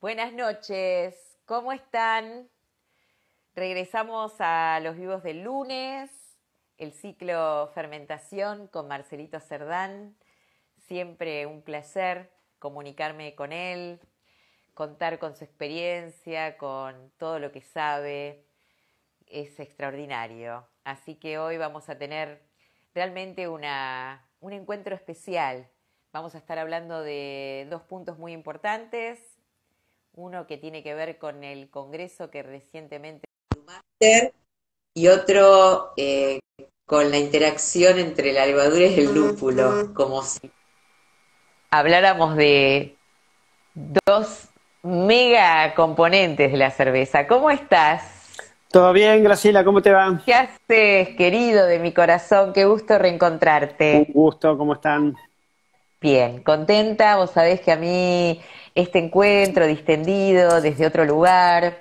Buenas noches, ¿cómo están? Regresamos a los vivos del lunes, el ciclo Fermentación con Marcelito Cerdán. Siempre un placer comunicarme con él, contar con su experiencia, con todo lo que sabe. Es extraordinario. Así que hoy vamos a tener realmente un encuentro especial. Vamos a estar hablando de dos puntos muy importantes. Uno que tiene que ver con el congreso que recientemente y otro con la interacción entre la levadura y el lúpulo, como si habláramos de dos mega componentes de la cerveza. ¿Cómo estás? Todo bien, Graciela, ¿cómo te va? ¿Qué haces, querido de mi corazón? Qué gusto Un reencontrarte. gusto, ¿cómo están? Bien, contenta. Vos sabés que a mí este encuentro distendido desde otro lugar,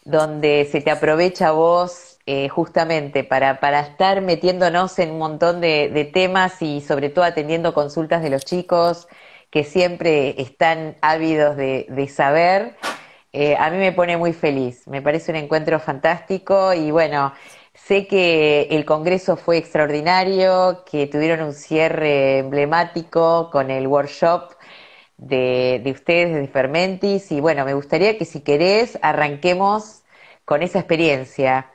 donde se te aprovecha a vos justamente para estar metiéndonos en un montón de temas y sobre todo atendiendo consultas de los chicos que siempre están ávidos de saber, a mí me pone muy feliz. Me parece un encuentro fantástico y bueno. Sé que el Congreso fue extraordinario, que tuvieron un cierre emblemático con el workshop de ustedes, de Fermentis, y bueno, me gustaría que si querés arranquemos con esa experiencia.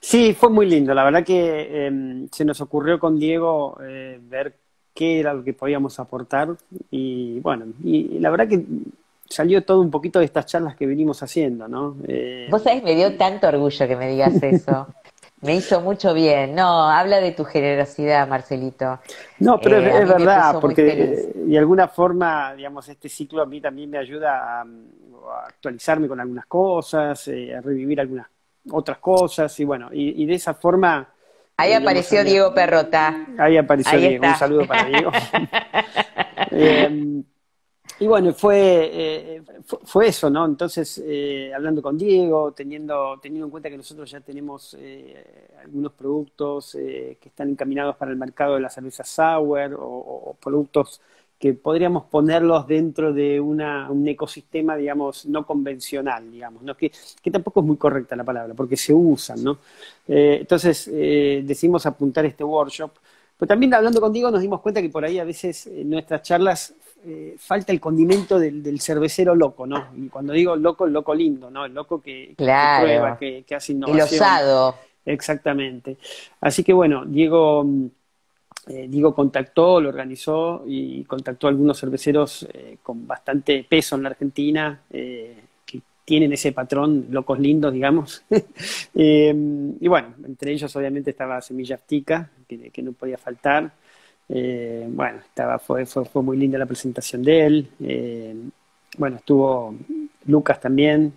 Sí, fue muy lindo. La verdad que se nos ocurrió con Diego ver qué era lo que podíamos aportar y bueno, y la verdad que salió todo un poquito de estas charlas que venimos haciendo, ¿no? Vos sabés, me dio tanto orgullo que me digas eso. Me hizo mucho bien. No, habla de tu generosidad, Marcelito. No, pero A es mí me verdad, puso muy porque feliz. de alguna forma, digamos, este ciclo a mí también me ayuda a actualizarme con algunas cosas, a revivir algunas otras cosas, y bueno, y de esa forma, Ahí digamos, apareció Diego Perrota. ahí apareció Ahí Diego, un está. saludo para Diego. Eh, y bueno, fue eso, ¿no? Entonces, hablando con Diego, teniendo en cuenta que nosotros ya tenemos algunos productos que están encaminados para el mercado de la cerveza sour o productos que podríamos ponerlos dentro de un ecosistema, digamos, no convencional, digamos, ¿no? Que tampoco es muy correcta la palabra, porque se usan, ¿no? Entonces, decidimos apuntar este workshop. Pero también hablando contigo nos dimos cuenta que por ahí a veces en nuestras charlas falta el condimento del cervecero loco, ¿no? Y cuando digo loco, el loco lindo, ¿no? El loco que prueba, Claro, que hace el innovación. osado. Exactamente. Así que bueno, Diego contactó, lo organizó y contactó a algunos cerveceros con bastante peso en la Argentina, que tienen ese patrón, locos lindos, digamos. Y bueno, entre ellos obviamente estaba Semilla Aztica, que no podía faltar. Bueno, fue muy linda la presentación de él. Bueno, estuvo Lucas también,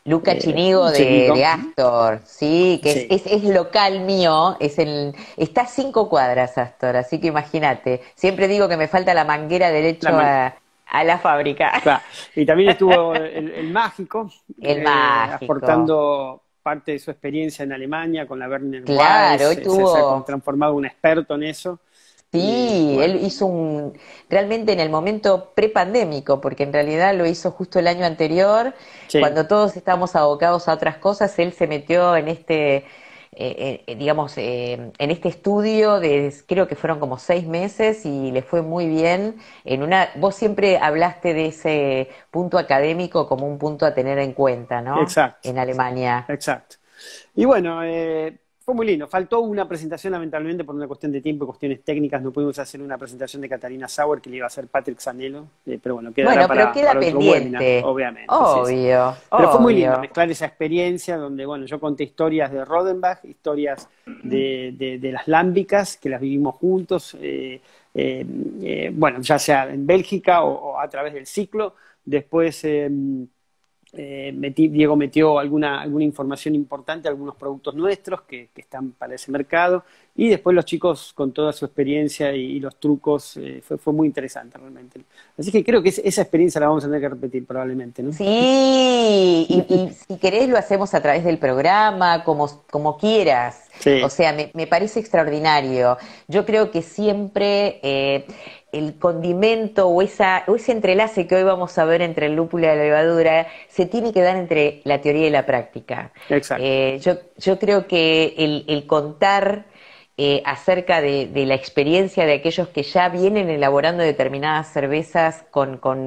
Luca Chinigo de Chenico. Astor, sí, que Sí, es local mío, está a 5 cuadras Astor, así que imagínate. Siempre digo que me falta la manguera la derecho man- a la fábrica. claro. Y también estuvo el Mágico, El mágico. aportando parte de su experiencia en Alemania con la Berliner Claro, Weiss, hoy se ha tuvo. transformado en un experto en eso. Y Sí, bueno, él hizo realmente en el momento prepandémico, porque en realidad lo hizo justo el año anterior, sí, cuando todos estábamos abocados a otras cosas, él se metió en digamos, en este estudio creo que fueron como 6 meses y le fue muy bien. Vos siempre hablaste de ese punto académico como un punto a tener en cuenta, ¿no? exacto, En Alemania. exacto. Y bueno, fue muy lindo. Faltó una presentación, lamentablemente, por una cuestión de tiempo y cuestiones técnicas. No pudimos hacer una presentación de Catalina Sauer que le iba a hacer Patrick Zanello, pero bueno, quedará Bueno, pero queda para otro webinar, pendiente. obviamente, sí, sí. Obvio, Pero fue muy lindo obvio. mezclar esa experiencia donde, bueno, yo conté historias de Rodenbach, historias de las lámbicas, que las vivimos juntos, bueno, ya sea en Bélgica o a través del ciclo. Después Diego metió alguna información importante, algunos productos nuestros que están para ese mercado, y después los chicos con toda su experiencia y los trucos, fue muy interesante realmente. Así que creo que esa experiencia la vamos a tener que repetir probablemente, ¿no? Sí, y si querés lo hacemos a través del programa, como quieras. O Sí, sea, me parece extraordinario. Yo creo que siempre el condimento o ese entrelace que hoy vamos a ver entre el lúpulo y la levadura se tiene que dar entre la teoría y la práctica. Exacto. Yo creo que el contar acerca de la experiencia de aquellos que ya vienen elaborando determinadas cervezas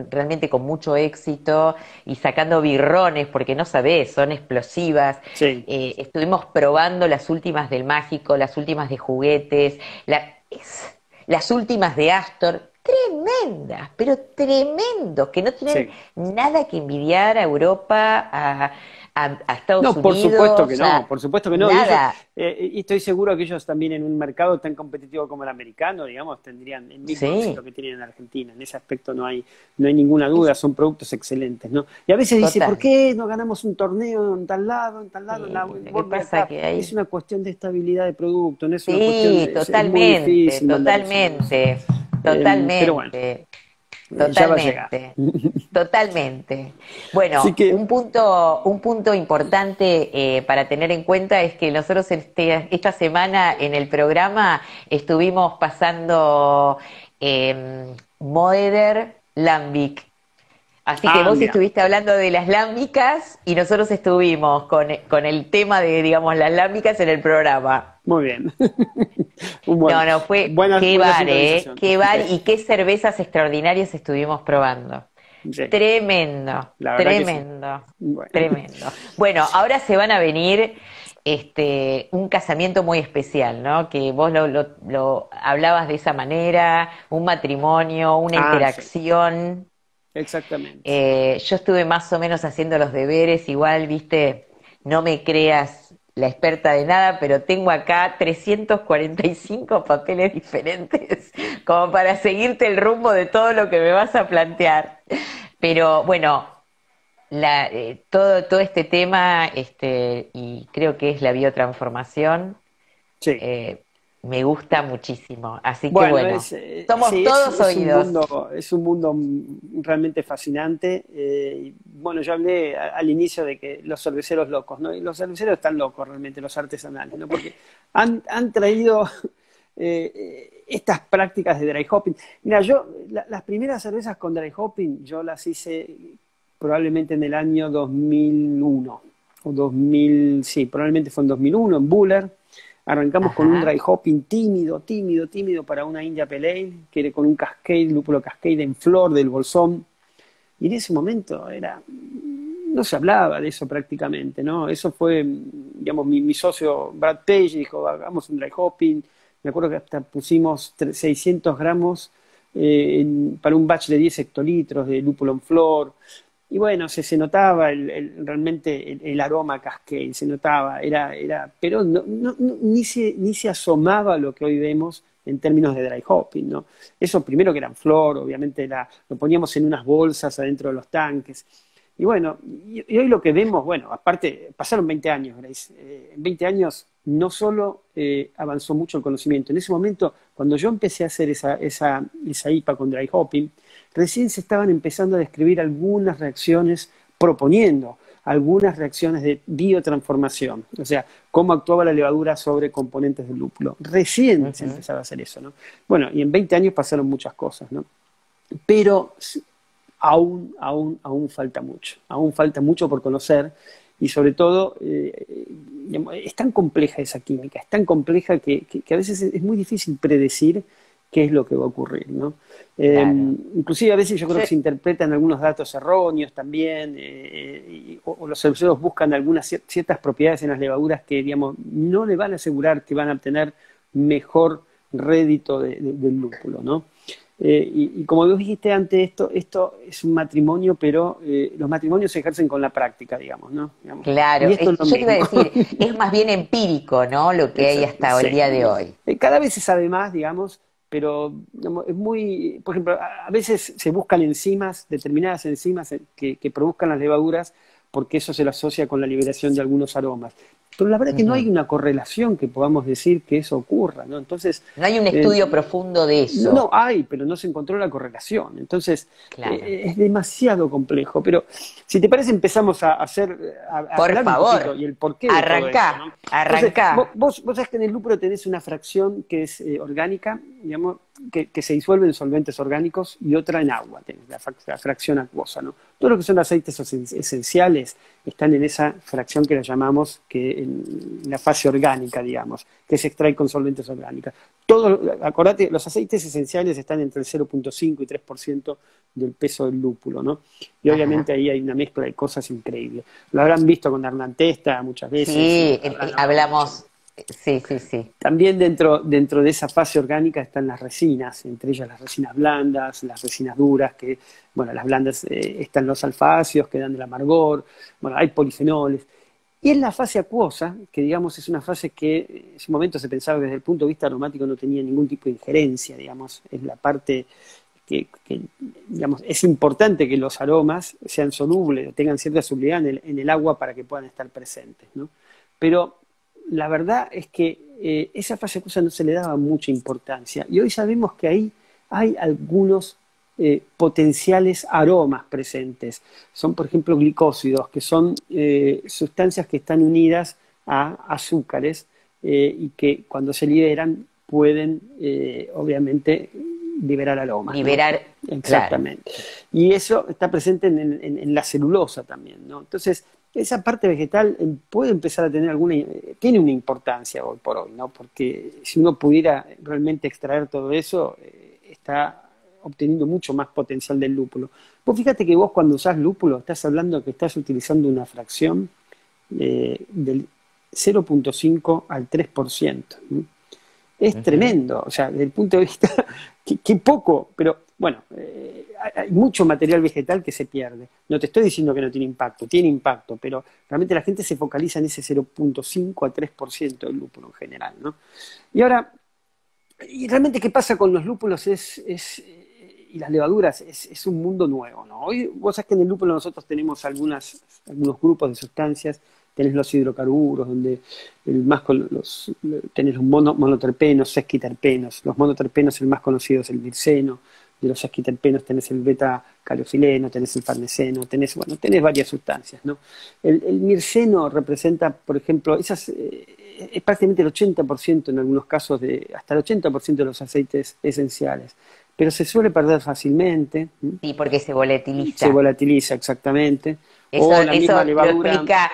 realmente con mucho éxito y sacando birrones, porque no sabés, son explosivas. Sí. Estuvimos probando las últimas del Mágico, las últimas de Juguetes, las últimas de Astor, tremendas, pero tremendos, que no tienen Sí. nada que envidiar a Europa, a Estados No, por Unidos, supuesto que no, por supuesto que no. nada. Y estoy seguro que ellos también en un mercado tan competitivo como el americano, digamos, tendrían el mismo Sí, éxito que tienen en Argentina. En ese aspecto no hay ninguna duda, son productos excelentes, ¿no? Y a veces dice, ¿por total. qué no ganamos un torneo en tal lado, en tal lado, Lo en que World pasa Cup? que Es hay... una cuestión de estabilidad de producto, no es una cuestión, Sí, es muy totalmente, difícil mandarles un mensaje. totalmente, Pero bueno, totalmente, ya va a llegar. totalmente, totalmente. Así Bueno, que, un punto importante para tener en cuenta es que nosotros esta semana en el programa estuvimos pasando Moeder Lambic. Así que vos mira, estuviste hablando de las lámbicas y nosotros estuvimos con el tema de, digamos, las lámbicas en el programa. muy bien. No, no, fue qué Buena bar, sincronización. qué bar y qué cervezas extraordinarias estuvimos probando. Sí, Tremendo, la verdad que sí. tremendo, Bueno, tremendo. Bueno, ahora se van a venir un casamiento muy especial, ¿no? Que vos lo hablabas de esa manera, un matrimonio, una sí, interacción. exactamente. Yo estuve más o menos haciendo los deberes, igual, viste, no me creas la experta de nada, pero tengo acá 345 papeles diferentes como para seguirte el rumbo de todo lo que me vas a plantear. Pero bueno, todo este tema, y creo que es la biotransformación, Sí. eh, me gusta muchísimo. Así que Bueno, bueno, somos sí, todos oídos. es un mundo realmente fascinante. Y, bueno, yo hablé al inicio de que los cerveceros locos, ¿no? Y los cerveceros están locos realmente, los artesanales, ¿no? Porque han traído estas prácticas de dry hopping. Mira, las primeras cervezas con dry hopping, yo las hice probablemente en el año 2001, o 2000, sí, probablemente fue en 2001, en Buller. Arrancamos con un Ajá. dry hopping tímido para una India Pale Ale, que era con un Cascade, lúpulo Cascade en flor del Bolsón. Y en ese momento no se hablaba de eso prácticamente, ¿no? Eso fue, digamos, mi socio Brad Page dijo, hagamos un dry hopping. Me acuerdo que hasta pusimos 600 gramos para un batch de 10 hectolitros de lúpulo en flor. Y bueno, se notaba realmente el aroma Cascade, se notaba, pero ni se asomaba a lo que hoy vemos en términos de dry hopping, ¿no? Eso primero que era en flor, obviamente lo poníamos en unas bolsas adentro de los tanques. Y bueno, y hoy lo que vemos, bueno, aparte, pasaron 20 años, Grace. En 20 años no solo avanzó mucho el conocimiento, en ese momento, cuando yo empecé a hacer esa IPA con dry hopping, recién se estaban empezando a describir algunas reacciones proponiendo algunas reacciones de biotransformación, o sea, cómo actuaba la levadura sobre componentes del lúpulo. Recién se Ujú. empezaba a hacer eso, ¿no? Bueno, y en 20 años pasaron muchas cosas, ¿no? Pero aún falta mucho por conocer y sobre todo es tan compleja esa química, es tan compleja que a veces es muy difícil predecir qué es lo que va a ocurrir, ¿no? Claro. Inclusive a veces yo creo Yo- que se interpretan algunos datos erróneos también, o los cerveceros buscan algunas ciertas propiedades en las levaduras que, digamos, no le van a asegurar que van a obtener mejor rédito del lúpulo, ¿no? Y como vos dijiste antes, esto es un matrimonio, pero los matrimonios se ejercen con la práctica, digamos, ¿no? Digamos. claro, Y esto es lo yo te iba a mismo. decir, es más bien empírico, ¿no? Lo que hay Exacto, hasta el sí. día de hoy. Cada vez se sabe más, digamos, pero digamos, es muy, por ejemplo, a veces se buscan enzimas, determinadas enzimas que produzcan las levaduras, porque eso se lo asocia con la liberación de algunos aromas. Pero la verdad que no hay Ujú. una correlación que podamos decir que eso ocurra, ¿no? Entonces, No hay un eh, estudio profundo de no eso. hay, pero no se encontró la correlación. Entonces, Claro. es demasiado complejo. Pero si te parece, empezamos a Por hablar un poquito favor, y el porqué de todo esto, arrancá, ¿no? Entonces, arrancá. vos sabés que en el lúpulo tenés una fracción que es orgánica, digamos, que se disuelven en solventes orgánicos y otra en agua, la fracción acuosa, ¿no? Todo lo que son aceites esenciales están en esa fracción que la llamamos en la fase orgánica, digamos, que se extrae con solventes orgánicos. Acordate, los aceites esenciales están entre el 0,5 y 3% del peso del lúpulo, ¿no? Y obviamente ahí hay una mezcla de cosas increíbles. Lo habrán visto con Hernán Testa muchas veces. Sí, hablamos. Sí. También dentro de esa fase orgánica están las resinas, entre ellas las resinas blandas, las resinas duras, que, bueno, las blandas están los alfa-ácidos que dan el amargor, bueno, hay polifenoles. Y en la fase acuosa, que digamos es una fase que en su momento se pensaba que desde el punto de vista aromático no tenía ningún tipo de injerencia, digamos, es la parte que digamos, es importante que los aromas sean solubles, o tengan cierta solubilidad en el agua para que puedan estar presentes, ¿no? Pero la verdad es que esa fase acuosa no se le daba mucha importancia y hoy sabemos que ahí hay algunos potenciales aromas presentes. Son, por ejemplo, glicósidos, que son sustancias que están unidas a azúcares y que cuando se liberan pueden, obviamente, liberar aromas. Liberar, ¿no? Exactamente. Claro. Y eso está presente en la celulosa también, ¿no? Entonces, esa parte vegetal puede empezar a tener tiene una importancia hoy por hoy, ¿no? Porque si uno pudiera realmente extraer todo eso, está obteniendo mucho más potencial del lúpulo. Vos fíjate que vos cuando usás lúpulo estás hablando que estás utilizando una fracción del 0,5 al 3%. ¿no? Es tremendo, o sea, desde el punto de vista, que poco, pero bueno, hay mucho material vegetal que se pierde. No te estoy diciendo que no tiene impacto, pero realmente la gente se focaliza en ese 0,5 a 3% del lúpulo en general, ¿no? Y ahora, y realmente qué pasa con los lúpulos y las levaduras es un mundo nuevo, ¿no? Hoy vos sabés que en el lúpulo nosotros tenemos algunos grupos de sustancias. Tenés los hidrocarburos, donde tenés los monoterpenos, sesquiterpenos. Los monoterpenos, el más conocido es el mirceno. De los sesquiterpenos tenés el beta-cariofileno, tenés el farneseno, tenés varias sustancias, ¿no? El mirceno representa, por ejemplo, es prácticamente el 80% en algunos casos, hasta el 80% de los aceites esenciales. Pero se suele perder fácilmente. Sí, porque se volatiliza. Se volatiliza, exactamente. Eso lo explica...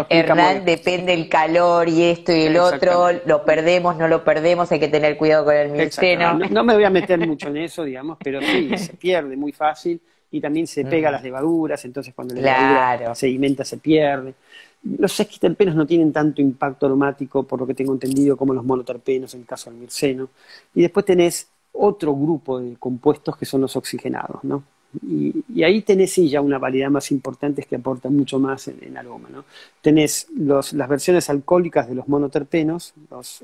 Hernán, depende el calor y esto y el otro, lo perdemos, no lo perdemos, hay que tener cuidado con el mirceno. No me voy a meter mucho en eso, digamos, pero sí, se pierde muy fácil y también se pega a las levaduras, entonces cuando la levadura sedimenta se pierde. Los sesquiterpenos no tienen tanto impacto aromático, por lo que tengo entendido, como los monoterpenos en el caso del mirceno. Y después tenés otro grupo de compuestos que son los oxigenados, ¿no? Y ahí tenés sí ya una variedad más importante que aporta mucho más en aroma, ¿no? Tenés las versiones alcohólicas de los monoterpenos, los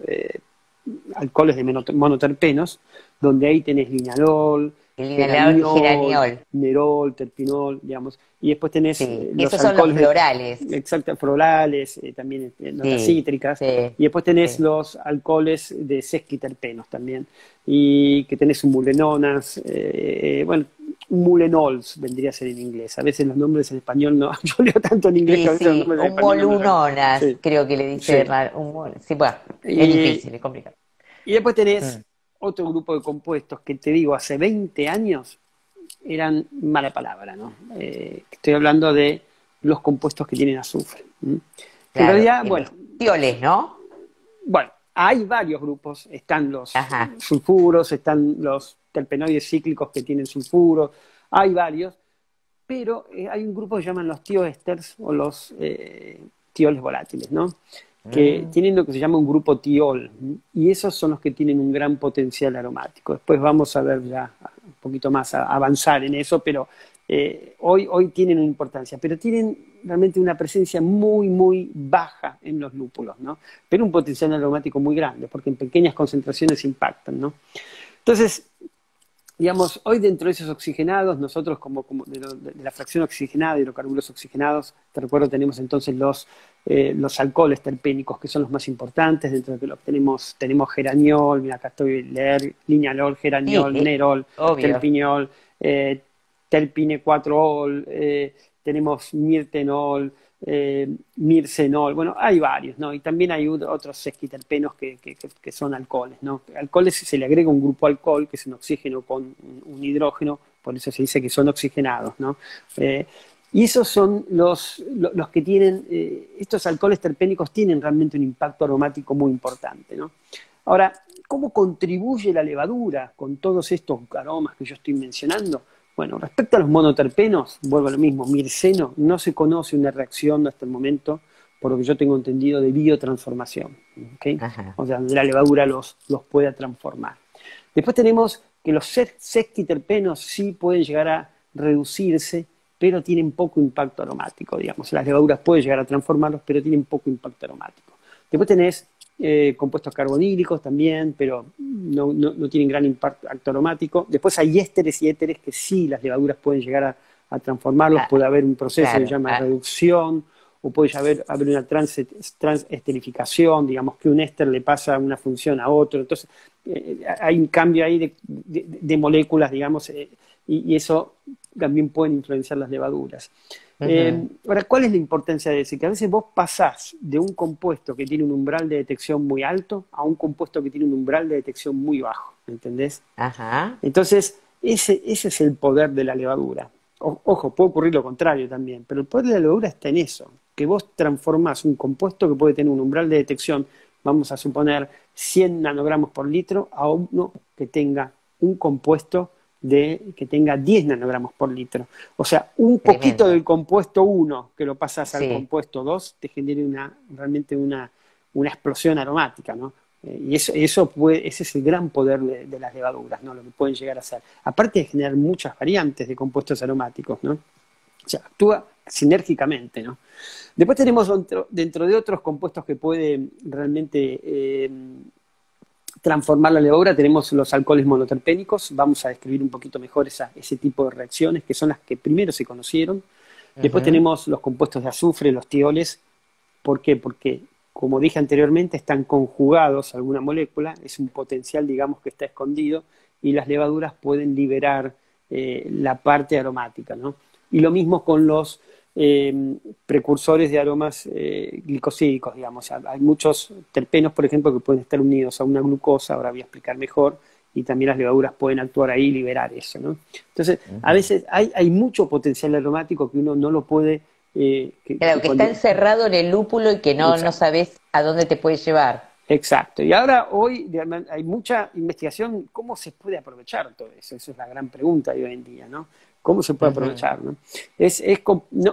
alcoholes de monoterpenos, donde ahí tenés linealol, geraniol, nerol, terpinol, digamos, y después tenés los esos alcoholes son los florales. Exacto, florales, también notas cítricas, y después tenés los alcoholes de sesquiterpenos también, y que tenés mulenonas, mulenols vendría a ser en inglés. A veces los nombres en español no, yo leo tanto en inglés que a veces los nombres en español molunonas, creo que le dice bueno, es difícil, es complicado. Y después tenés otro grupo de compuestos que te digo, hace 20 años eran mala palabra, ¿no? Estoy hablando de los compuestos que tienen azufre. En realidad, tioles, ¿no? Bueno, hay varios grupos, están los sulfuros, están los terpenoides cíclicos que tienen sulfuros, hay varios, pero hay un grupo que llaman los tioésters o los tioles volátiles, ¿no? Que tienen lo que se llama un grupo tiol, y esos son los que tienen un gran potencial aromático. Después vamos a ver ya un poquito más a avanzar en eso, pero hoy tienen una importancia, pero tienen realmente una presencia muy, muy baja en los lúpulos, ¿no? Pero un potencial aromático muy grande, porque en pequeñas concentraciones impactan, ¿no? Entonces, digamos, hoy dentro de esos oxigenados, nosotros como de la fracción oxigenada, hidrocarburos oxigenados, te recuerdo, tenemos entonces los alcoholes terpénicos, que son los más importantes, dentro de los tenemos geraniol, mira acá estoy leer, linealol, geraniol, nerol, terpineol, terpine 4-ol, tenemos mirtenol, mircenol, bueno, hay varios, ¿no? Y también hay otros sesquiterpenos que son alcoholes, ¿no? Alcoholes se le agrega un grupo alcohol, que es un oxígeno con un hidrógeno, por eso se dice que son oxigenados, ¿no? Y esos son los que tienen, estos alcoholes terpénicos tienen realmente un impacto aromático muy importante, ¿no? Ahora, ¿cómo contribuye la levadura con todos estos aromas que yo estoy mencionando? Bueno, respecto a los monoterpenos, vuelvo a lo mismo, mirceno, no se conoce una reacción hasta el momento, por lo que yo tengo entendido, de biotransformación, ¿okay? O sea, donde la levadura los pueda transformar. Después tenemos que los sesquiterpenos sí pueden llegar a reducirse, pero tienen poco impacto aromático, digamos. Las levaduras pueden llegar a transformarlos, pero tienen poco impacto aromático. Después tenés compuestos carbonílicos también, pero no tienen gran impacto aromático. Después hay ésteres y éteres que sí las levaduras pueden llegar a transformarlos, puede haber un proceso que se llama reducción, o puede haber una transesterificación, digamos que un éster le pasa una función a otro. Entonces, hay un cambio ahí de moléculas, digamos, y eso también puede influenciar las levaduras. Ahora, ¿cuál es la importancia de eso? Que a veces vos pasás de un compuesto que tiene un umbral de detección muy alto a un compuesto que tiene un umbral de detección muy bajo, ¿entendés? Entonces, ese es el poder de la levadura. Ojo, puede ocurrir lo contrario también, pero el poder de la levadura está en eso, que vos transformás un compuesto que puede tener un umbral de detección, vamos a suponer 100 nanogramos por litro, a uno que tenga un compuesto que tenga 10 nanogramos por litro. O sea, un poquito del compuesto 1 que lo pasas al compuesto 2 te genera realmente una explosión aromática, ¿no? Y ese es el gran poder de las levaduras, ¿no? Lo que pueden llegar a hacer. Aparte de generar muchas variantes de compuestos aromáticos, ¿no? O sea, actúa sinérgicamente, ¿no? Después tenemos dentro de otros compuestos que pueden realmente transformar la levadura, tenemos los alcoholes monoterpénicos. Vamos a describir un poquito mejor ese tipo de reacciones, que son las que primero se conocieron. Después tenemos los compuestos de azufre, los tioles. ¿Por qué? Porque, como dije anteriormente, están conjugados a alguna molécula, es un potencial, digamos, que está escondido, y las levaduras pueden liberar la parte aromática, ¿no? Y lo mismo con los precursores de aromas glicosídicos, digamos. Hay muchos terpenos, por ejemplo, que pueden estar unidos a una glucosa, ahora voy a explicar mejor, y también las levaduras pueden actuar ahí y liberar eso, ¿no? Entonces, a veces hay mucho potencial aromático que uno no lo puede... claro, que está encerrado en el lúpulo y que no sabes a dónde te puede llevar. Exacto. Y ahora hoy hay mucha investigación, ¿cómo se puede aprovechar todo eso? Esa es la gran pregunta de hoy en día, ¿no? ¿Cómo se puede aprovechar, ¿no?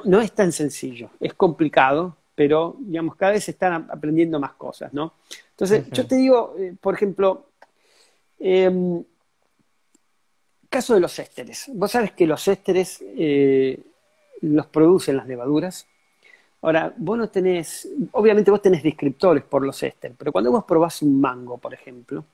No es tan sencillo, es complicado, pero digamos, cada vez se están aprendiendo más cosas, ¿no? Entonces, yo te digo, por ejemplo, caso de los ésteres. Vos sabés que los ésteres los producen las levaduras. Ahora, obviamente vos tenés descriptores por los ésteres, pero cuando vos probás un mango, por ejemplo,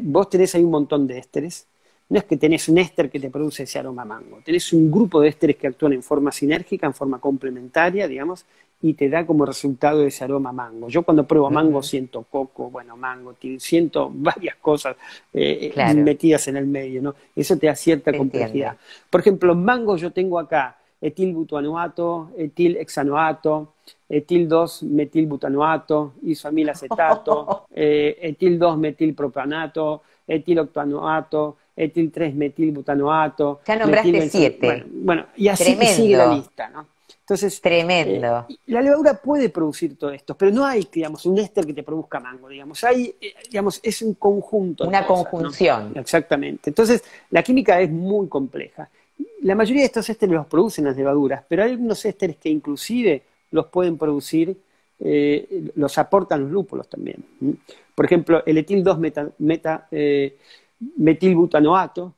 vos tenés ahí un montón de ésteres. No es que tenés un éster que te produce ese aroma a mango, tenés un grupo de ésteres que actúan en forma sinérgica, en forma complementaria, digamos, y te da como resultado ese aroma a mango. Yo cuando pruebo mango siento coco, mango, siento varias cosas metidas en el medio, ¿no? Eso te da cierta complejidad. Entiendo. Por ejemplo, en mango yo tengo acá etilbutanoato, etilhexanoato, etil 2-metilbutanoato, isoamilacetato, etil 2-metilpropanato, etiloctanoato, etil 3-metilbutanoato. Ya nombraste 7. Bueno, y así sigue la lista, ¿no? Entonces, tremendo. La levadura puede producir todo esto, pero no hay, digamos, un éster que te produzca mango, digamos. Digamos, es un conjunto. Una conjunción. ¿No? Exactamente. Entonces, la química es muy compleja. La mayoría de estos ésteres los producen las levaduras, pero hay algunos ésteres que inclusive los pueden producir, los aportan los lúpulos también. Por ejemplo, el etil 2-metilbutanoato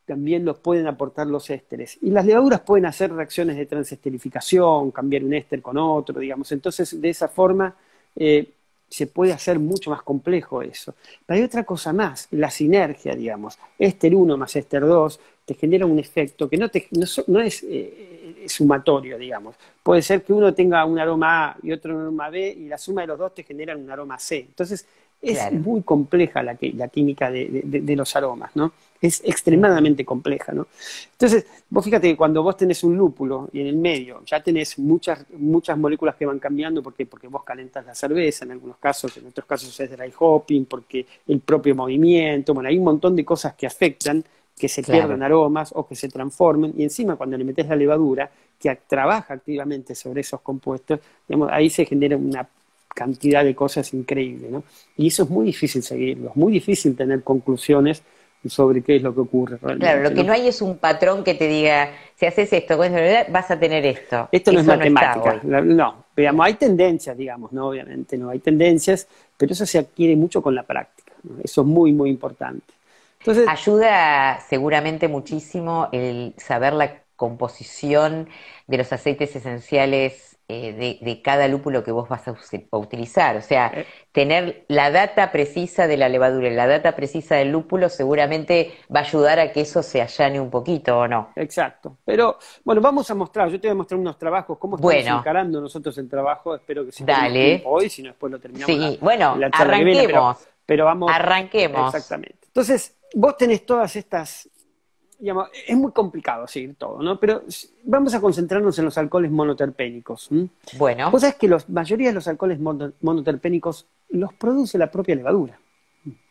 también los pueden aportar los ésteres. Y las levaduras pueden hacer reacciones de transesterificación, cambiar un éster con otro, digamos. Entonces, de esa forma, se puede hacer mucho más complejo eso. Pero hay otra cosa más, la sinergia, digamos. Éster 1 más éster 2 te genera un efecto que no es sumatorio, digamos. Puede ser que uno tenga un aroma A y otro un aroma B, y la suma de los dos te genera un aroma C. Entonces, es muy compleja la química de los aromas, ¿no? es extremadamente compleja, ¿no? Entonces, vos fíjate que cuando vos tenés un lúpulo y en el medio ya tenés muchas moléculas que van cambiando, ¿por qué? Porque vos calentás la cerveza en algunos casos, en otros casos es dry hopping, porque el propio movimiento, bueno, hay un montón de cosas que afectan, que se pierdan aromas o que se transformen, y encima cuando le metés la levadura, que trabaja activamente sobre esos compuestos, digamos, ahí se genera una cantidad de cosas increíbles, ¿no? Y eso es muy difícil seguirlo, es muy difícil tener conclusiones sobre qué es lo que ocurre realmente. Claro, lo que no hay es un patrón que te diga, si haces esto, vas a tener esto. Esto no eso es matemática, no, digamos, hay tendencias, digamos, ¿no? Obviamente no hay tendencias, pero eso se adquiere mucho con la práctica, ¿no? Eso es muy, muy importante. Entonces, ayuda seguramente muchísimo el saber la composición de los aceites esenciales de cada lúpulo que vos vas a utilizar. O sea, tener la data precisa de la levadura y la data precisa del lúpulo seguramente va a ayudar a que eso se allane un poquito, ¿o no? exacto. Pero, bueno, vamos a mostrar, yo te voy a mostrar unos trabajos, cómo estamos encarando nosotros el trabajo. Espero que si tenemos tiempo hoy, si no después lo terminamos bueno, charla arranquemos. que viene, pero vamos. Arranquemos. Exactamente. Entonces, vos tenés todas estas, digamos, es muy complicado seguir todo, ¿no? Pero vamos a concentrarnos en los alcoholes monoterpénicos. Bueno. Vos sabés que la mayoría de los alcoholes monoterpénicos los produce la propia levadura,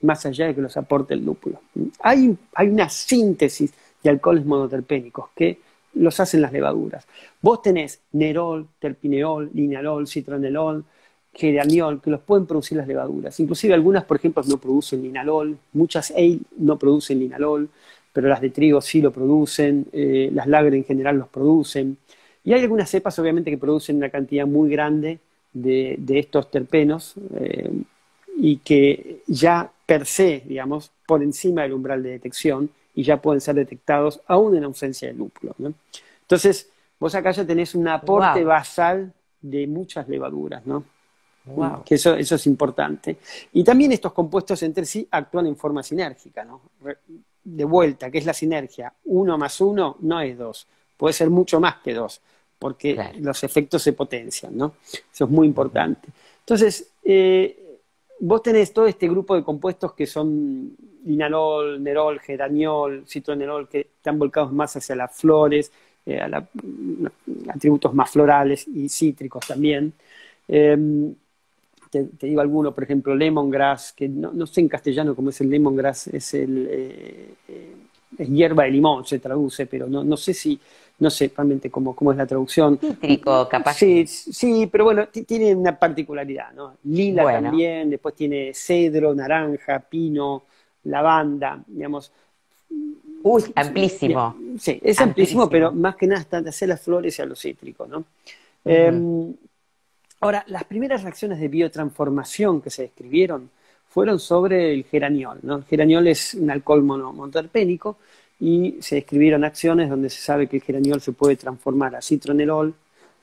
más allá de que los aporte el lúpulo. Hay una síntesis de alcoholes monoterpénicos que los hacen las levaduras. Vos tenés nerol, terpineol, linalol, citronelol, geraniol, que los pueden producir las levaduras. Inclusive algunas, por ejemplo, no producen linalol, muchas ale no producen linalol, pero las de trigo sí lo producen, las lager en general los producen. Y hay algunas cepas, obviamente, que producen una cantidad muy grande de estos terpenos y que ya per se, digamos, por encima del umbral de detección y ya pueden ser detectados aún en ausencia de lúpulo, ¿no? Entonces, vos acá ya tenés un aporte basal de muchas levaduras, ¿no? Wow. Que eso es importante. Y también estos compuestos entre sí actúan en forma sinérgica, ¿no? De vuelta, ¿qué es la sinergia? 1 más 1 no es 2, puede ser mucho más que 2, porque los efectos se potencian, ¿no? Eso es muy importante. Entonces, vos tenés todo este grupo de compuestos que son linalol, nerol, geraniol, citronelol, que están volcados más hacia las flores, atributos más florales y cítricos también. Te digo alguno, por ejemplo, lemongrass, que no sé en castellano cómo es el lemongrass, es hierba de limón, se traduce, pero no sé realmente cómo es la traducción. Cítrico, capaz. Sí, pero bueno, tiene una particularidad, ¿no? Lila también, después tiene cedro, naranja, pino, lavanda, digamos. Uy, amplísimo. Sí, es amplísimo, pero más que nada está hacia las flores y a lo cítrico, ¿no? Ahora, las primeras reacciones de biotransformación que se describieron fueron sobre el geraniol, ¿no? El geraniol es un alcohol monoterpénico y se describieron acciones donde se sabe que el geraniol se puede transformar a citronelol,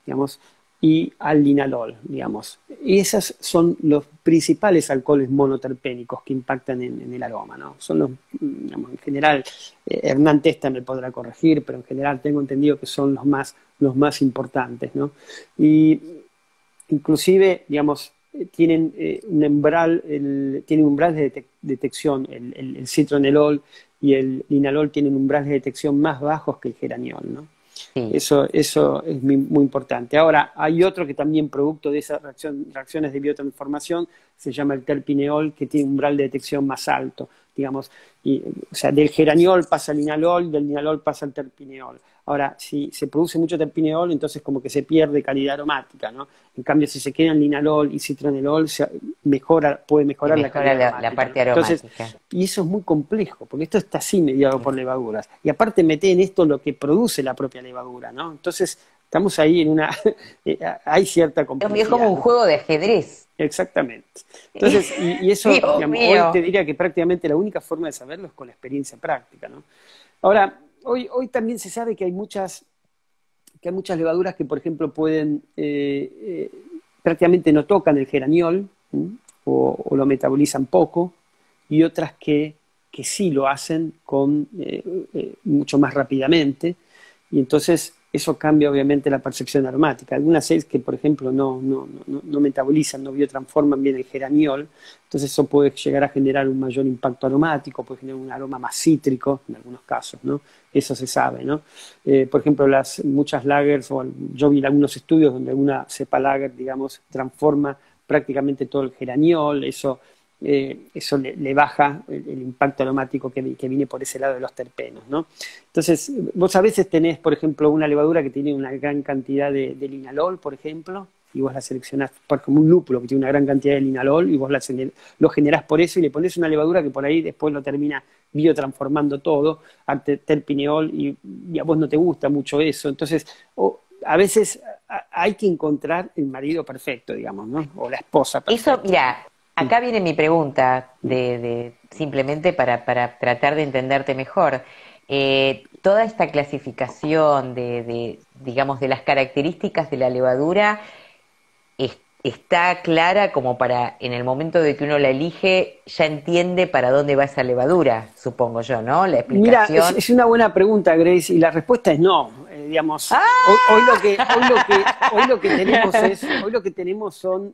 digamos, y al linalol, digamos. Y esos son los principales alcoholes monoterpénicos que impactan en el aroma, ¿no? Son los, digamos, en general, Hernán Testa me podrá corregir, pero en general tengo entendido que son los más importantes, ¿no? Y inclusive, digamos, tienen un umbral de detección, el citronelol y el linalol tienen umbrales de detección más bajos que el geraniol, ¿no? Sí. Eso es muy importante. Ahora, hay otro que también producto de esas reacciones de biotransformación se llama el terpineol, que tiene un umbral de detección más alto, digamos. O sea, del geraniol pasa al linalol, del linalol pasa al terpineol. Ahora, si se produce mucho terpineol, entonces como que se pierde calidad aromática, ¿no? En cambio, si se quedan linalol y citronelol, puede mejorar la calidad aromática. La parte aromática. Entonces, y eso es muy complejo, porque esto está así mediado por levaduras. Y aparte mete en esto lo que produce la propia levadura, ¿no? Entonces, estamos ahí en una... hay cierta complejidad. Es como un juego de ajedrez. Exactamente. Entonces, y eso, digamos, hoy te diría que prácticamente la única forma de saberlo es con la experiencia práctica, ¿no? Ahora, hoy también se sabe que hay muchas levaduras que, por ejemplo, pueden prácticamente no tocan el geraniol o lo metabolizan poco, y otras que sí lo hacen mucho más rápidamente, y entonces eso cambia obviamente la percepción aromática. Algunas seis que, por ejemplo, no metabolizan, no biotransforman bien el geraniol, entonces eso puede llegar a generar un mayor impacto aromático, puede generar un aroma más cítrico en algunos casos, ¿no? Eso se sabe, ¿no? Por ejemplo, muchas lagers, yo vi algunos estudios donde alguna cepa lager, digamos, transforma prácticamente todo el geraniol, eso le baja el impacto aromático que viene por ese lado de los terpenos, ¿no? Entonces, vos a veces tenés, por ejemplo, una levadura que tiene una gran cantidad de linalol, por ejemplo, y vos la seleccionás como un lúpulo que tiene una gran cantidad de linalol y vos lo generás por eso y le ponés una levadura que por ahí después lo termina biotransformando todo, terpineol, y a vos no te gusta mucho eso. Entonces, a veces hay que encontrar el marido perfecto, digamos, ¿no? O la esposa perfecta. Eso, mira, acá viene mi pregunta, simplemente para tratar de entenderte mejor. Toda esta clasificación digamos, de las características de la levadura está clara como para, en el momento de que uno la elige, ya entiende para dónde va esa levadura, supongo yo, ¿no? La explicación. Mira, es una buena pregunta, Grace, y la respuesta es no. Digamos, hoy lo que tenemos son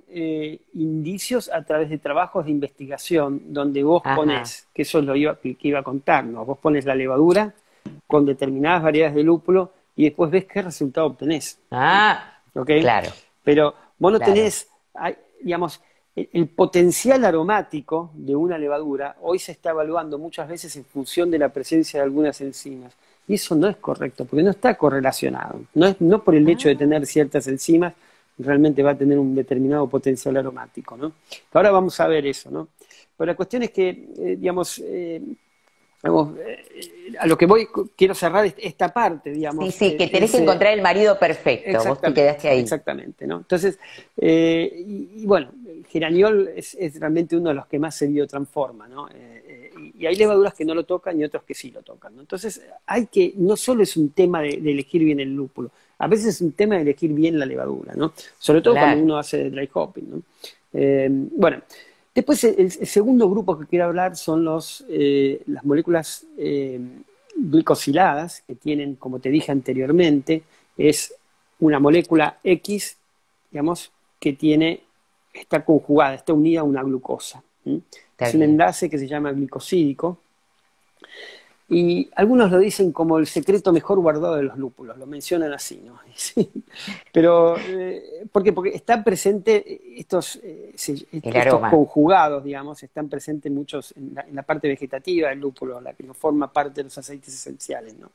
indicios a través de trabajos de investigación donde vos ponés, que eso es lo que iba a contarnos, vos pones la levadura con determinadas variedades de lúpulo y después ves qué resultado obtenés. ¿Okay? Claro. Pero vos no tenés, digamos, el potencial aromático de una levadura hoy se está evaluando muchas veces en función de la presencia de algunas enzimas. Y eso no es correcto, porque no está correlacionado. No por el hecho de tener ciertas enzimas realmente va a tener un determinado potencial aromático, ¿no? Ahora vamos a ver eso, ¿no? Pero la cuestión es que, a lo que quiero cerrar esta parte, digamos. Sí, que tenés que encontrar el marido perfecto, vos te quedaste ahí. Exactamente, ¿no? Entonces, bueno, el geraniol es realmente uno de los que más se biotransforma, ¿no? Y hay levaduras que no lo tocan y otros que sí lo tocan, ¿no? Entonces, no solo es un tema de elegir bien el lúpulo, a veces es un tema de elegir bien la levadura, ¿no? Sobre todo cuando uno hace dry hopping, ¿no? Bueno, después el segundo grupo que quiero hablar son las moléculas glicosiladas, que tienen, como te dije anteriormente, es una molécula X, digamos, que está conjugada, está unida a una glucosa. Es un enlace que se llama glicosídico. Y algunos lo dicen como el secreto mejor guardado de los lúpulos, lo mencionan así, ¿no? Sí. Pero, ¿por qué? Porque están presentes estos conjugados, digamos, están presentes muchos en la parte vegetativa del lúpulo, la que no forma parte de los aceites esenciales, ¿no?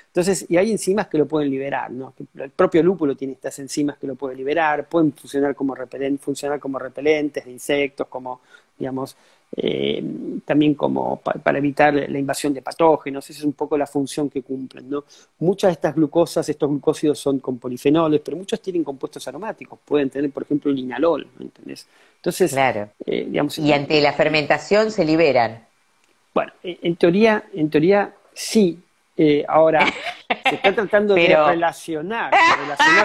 Entonces, y hay enzimas que lo pueden liberar, ¿no? El propio lúpulo tiene estas enzimas que lo pueden liberar, pueden funcionar como repelentes de insectos, como, digamos, también como para evitar la invasión de patógenos. Esa es un poco la función que cumplen, ¿no? Muchas de estas glucosas, estos glucósidos son con polifenoles, pero muchos tienen compuestos aromáticos, pueden tener, por ejemplo, linalol, ¿entendés? Entonces, claro. Digamos, y ante la fermentación se liberan. Bueno, en teoría sí. Ahora, se está tratando de relacionar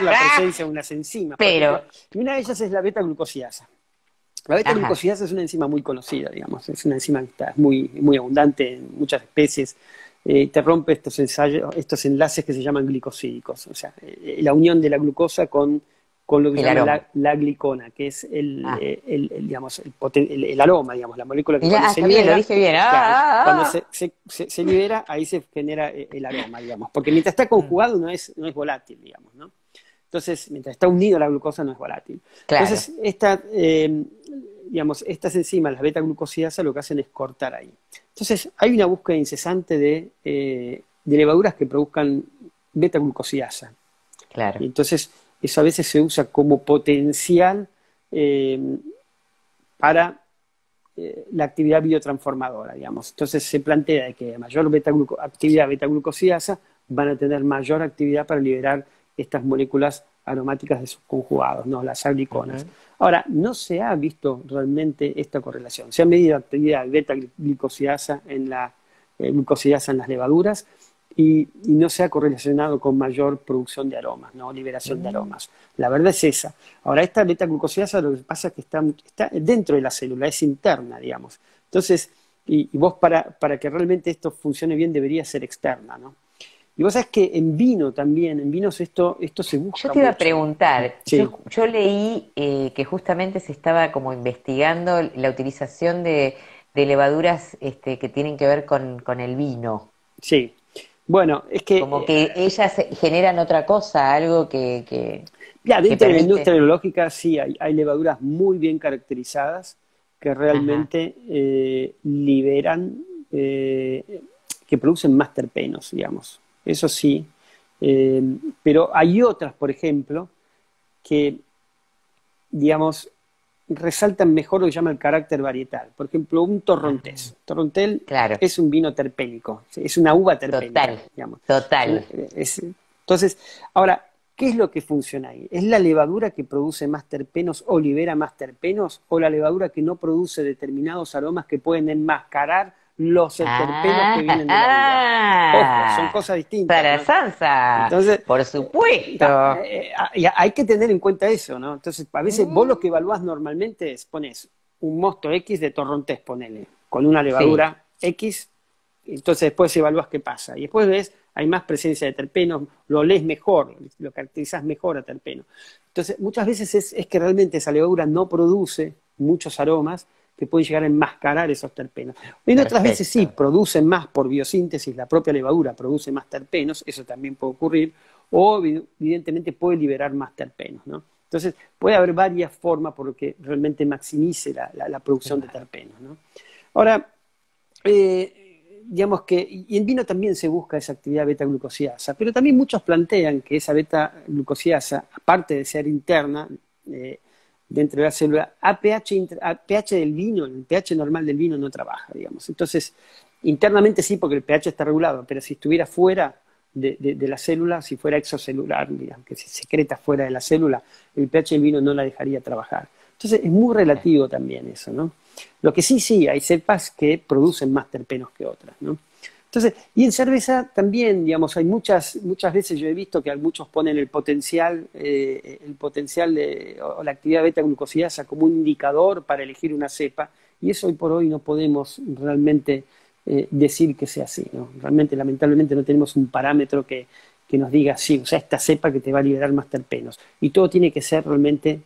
la presencia de unas enzimas. Y una de ellas es la beta-glucosiasa. La beta-glucosiasa es una enzima muy conocida, digamos, es una enzima que está muy, muy abundante en muchas especies, te rompe estos enlaces que se llaman glicosídicos, o sea, la unión de la glucosa con lo que se llama la glicona, que es el aroma, digamos, la molécula que cuando se libera, lo dije bien. Cuando se libera, ahí se genera el aroma, digamos, porque mientras está conjugado no es volátil, digamos, ¿no? Entonces, mientras está unido a la glucosa no es volátil. Claro. Entonces, estas enzimas, las beta-glucosiasa, lo que hacen es cortar ahí. Entonces, hay una búsqueda incesante de levaduras que produzcan beta-glucosiasa. Claro. Y entonces, eso a veces se usa como potencial para la actividad biotransformadora, digamos. Entonces, se plantea que a mayor actividad beta-glucosiasa van a tener mayor actividad para liberar estas moléculas aromáticas de sus conjugados, ¿no? Las agliconas. Ahora, no se ha visto realmente esta correlación. Se ha medido actividad beta-glucosiasa en las levaduras y no se ha correlacionado con mayor producción de aromas, ¿no? Liberación de aromas. La verdad es esa. Ahora, esta beta-glucosiasa lo que pasa es que está dentro de la célula, es interna, digamos. Entonces, y vos para que realmente esto funcione bien debería ser externa, ¿no? Y vos sabés que en vino también, en vinos esto se Yo busca te iba a mucho. preguntar, Sí, yo leí que justamente se estaba como investigando la utilización de levaduras que tienen que ver con el vino, sí. Bueno, es que como que ellas generan otra cosa, algo ya, que dentro de la permite. industria enológica sí hay levaduras muy bien caracterizadas que Ajá. realmente liberan, que producen más terpenos, digamos. Eso sí. Eh, pero hay otras, por ejemplo, que, digamos, resaltan mejor lo que llama el carácter varietal. Por ejemplo, un Ajá. torrontés. Torrontés Claro, es un vino terpénico, es una uva terpénica, total, digamos. total. Entonces, ahora, ¿qué es lo que funciona ahí? ¿Es la levadura que produce más terpenos o libera más terpenos? ¿O la levadura que no produce determinados aromas que pueden enmascarar los terpenos que Ah, vienen de la uva? Ojo, son cosas distintas, para ¿no? Sansa, Entonces, por supuesto. hay que tener en cuenta eso, ¿no? Entonces, a veces vos lo que Mm, evaluás normalmente es, pones un mosto X de torrontés, ponele, con una sí, levadura X, entonces después evaluás qué pasa. Y después ves, hay más presencia de terpenos, lo lees mejor, lo caracterizás mejor a terpeno. Entonces, muchas veces es que realmente esa levadura no produce muchos aromas que pueden llegar a enmascarar esos terpenos. En otras veces sí, perfecto. producen más por biosíntesis, la propia levadura produce más terpenos, eso también puede ocurrir, o evidentemente puede liberar más terpenos, ¿no? Entonces, puede haber varias formas por lo que realmente maximice la producción de Claro. terpenos, ¿no? Ahora, digamos que, y en vino también se busca esa actividad beta-glucosiasa, pero también muchos plantean que esa beta-glucosiasa, aparte de ser interna, eh, dentro de la célula, a pH del vino, el pH normal del vino no trabaja, digamos. Entonces, internamente sí, porque el pH está regulado, pero si estuviera fuera de la célula, si fuera exocelular, digamos, que se secreta fuera de la célula, el pH del vino no la dejaría trabajar. Entonces, es muy relativo también eso, ¿no? Lo que sí, hay cepas que producen más terpenos que otras, ¿no? Entonces, y en cerveza también, digamos, hay muchas veces yo he visto que muchos ponen el potencial o la actividad beta-glucosiasa como un indicador para elegir una cepa, y eso hoy por hoy no podemos realmente decir que sea así, ¿no? Realmente, lamentablemente, no tenemos un parámetro que nos diga, sí, o sea, esta cepa que te va a liberar más terpenos. Y todo tiene que ser realmente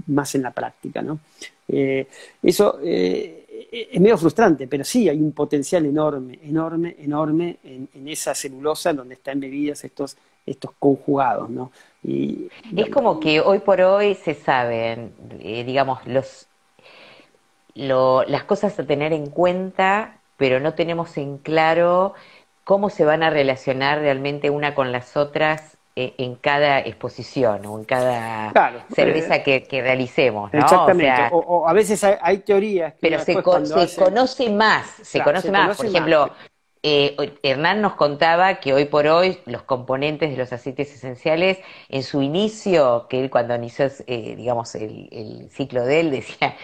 más en la práctica, ¿no? Eh, eso es medio frustrante, pero sí hay un potencial enorme, enorme, enorme en esa celulosa donde están embebidas estos conjugados, ¿no? Y, Es como que hoy por hoy se saben, digamos, las cosas a tener en cuenta, pero no tenemos en claro cómo se van a relacionar realmente una con las otras en cada exposición o en cada claro, cerveza que realicemos, ¿no? O exactamente. sea, O a veces hay teorías que uno pero después cuando se hace, conoce más, se claro, conoce se más. Por conoce más. ejemplo, Hernán nos contaba que hoy por hoy los componentes de los aceites esenciales, en su inicio, que él cuando inició, digamos, el ciclo de él, decía,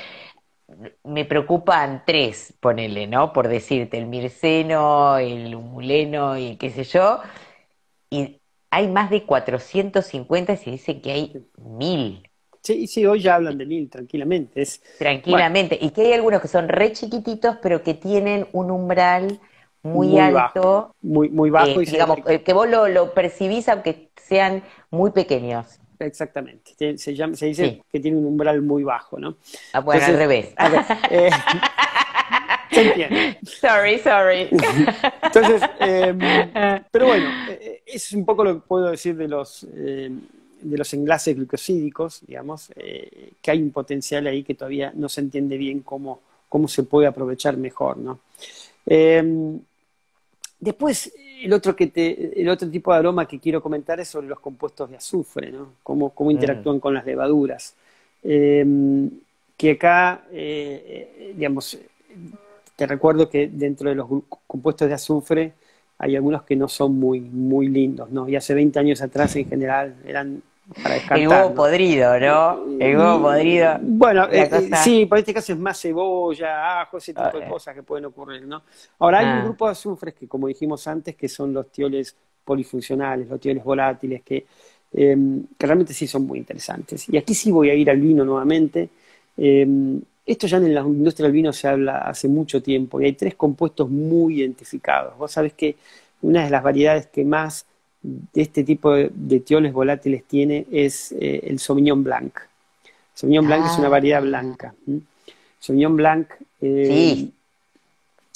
me preocupan tres, ponele, ¿no? Por decirte, el mirceno, el humuleno y qué sé yo, y hay más de 450 y se dice que hay 1000 Sí, sí, hoy ya hablan de 1000 tranquilamente. Bueno, tranquilamente, y que hay algunos que son re chiquititos, pero que tienen un umbral muy muy bajo, alto, muy bajo digamos, que vos lo percibís aunque sean muy pequeños. exactamente. Se dice Sí, que tiene un umbral muy bajo, ¿no? bueno, al Entonces, revés. a ver, se entiende. Sorry, sorry. Entonces, pero bueno, es un poco lo que puedo decir de los enlaces glucosídicos, digamos, que hay un potencial ahí que todavía no se entiende bien cómo se puede aprovechar mejor, ¿no? Eh, Después, el otro tipo de aroma que quiero comentar es sobre los compuestos de azufre, ¿no? Cómo Mm, interactúan con las levaduras. Eh, que acá, digamos, te recuerdo que dentro de los compuestos de azufre hay algunos que no son muy lindos, ¿no? Y hace 20 años atrás en general eran para el descartar, huevo ¿no? podrido, ¿no? El huevo Y podrido, bueno, la cosa. sí, por este caso es más cebolla, ajo, ese tipo de eh, cosas que pueden ocurrir, ¿no? Ahora, hay un ah, grupo de azufres que, como dijimos antes, que son los tioles polifuncionales, los tioles volátiles, que realmente sí son muy interesantes. Y aquí sí voy a ir al vino nuevamente. Esto ya en la industria del vino se habla hace mucho tiempo y hay tres compuestos muy identificados. Vos sabés que una de las variedades que más de este tipo de tioles volátiles tiene es el Sauvignon Blanc. Sauvignon Blanc es una variedad blanca. Sauvignon Blanc Sí.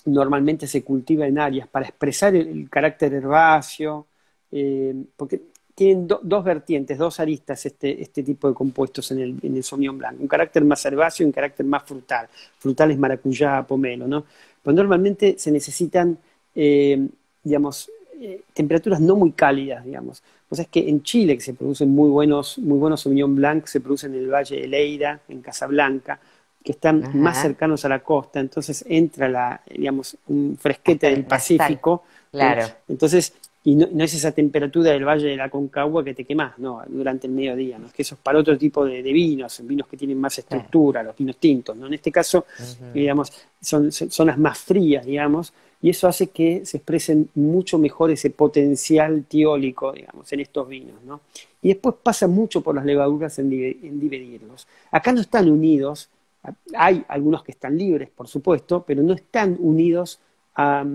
normalmente se cultiva en áreas para expresar el carácter herbáceo, porque tienen dos vertientes, dos aristas este tipo de compuestos en el Sauvignon Blanc, un carácter más herbáceo y un carácter más frutal. Frutal es maracuyá, pomelo, ¿no? Pues normalmente se necesitan, digamos, temperaturas no muy cálidas, digamos. Pues es que en Chile, que se producen muy buenos Sauvignon Blanc, se producen en el Valle de Leira, en Casablanca, que están más Ajá. cercanos a la costa, entonces entra digamos, un fresquete del La sal. Pacífico, ¿no? Claro. Entonces, y no es esa temperatura del Valle de la Concagua que te quemás, no, durante el mediodía, ¿no? Es que eso es para otro tipo de vinos, vinos que tienen más Claro. estructura, los vinos tintos, ¿no? En este caso, Ujú. digamos, son zonas más frías, digamos, y eso hace que se expresen mucho mejor ese potencial tiólico, digamos, en estos vinos, ¿no? Y después pasa mucho por las levaduras en dividirlos. Acá no están unidos, hay algunos que están libres, por supuesto, pero no están unidos a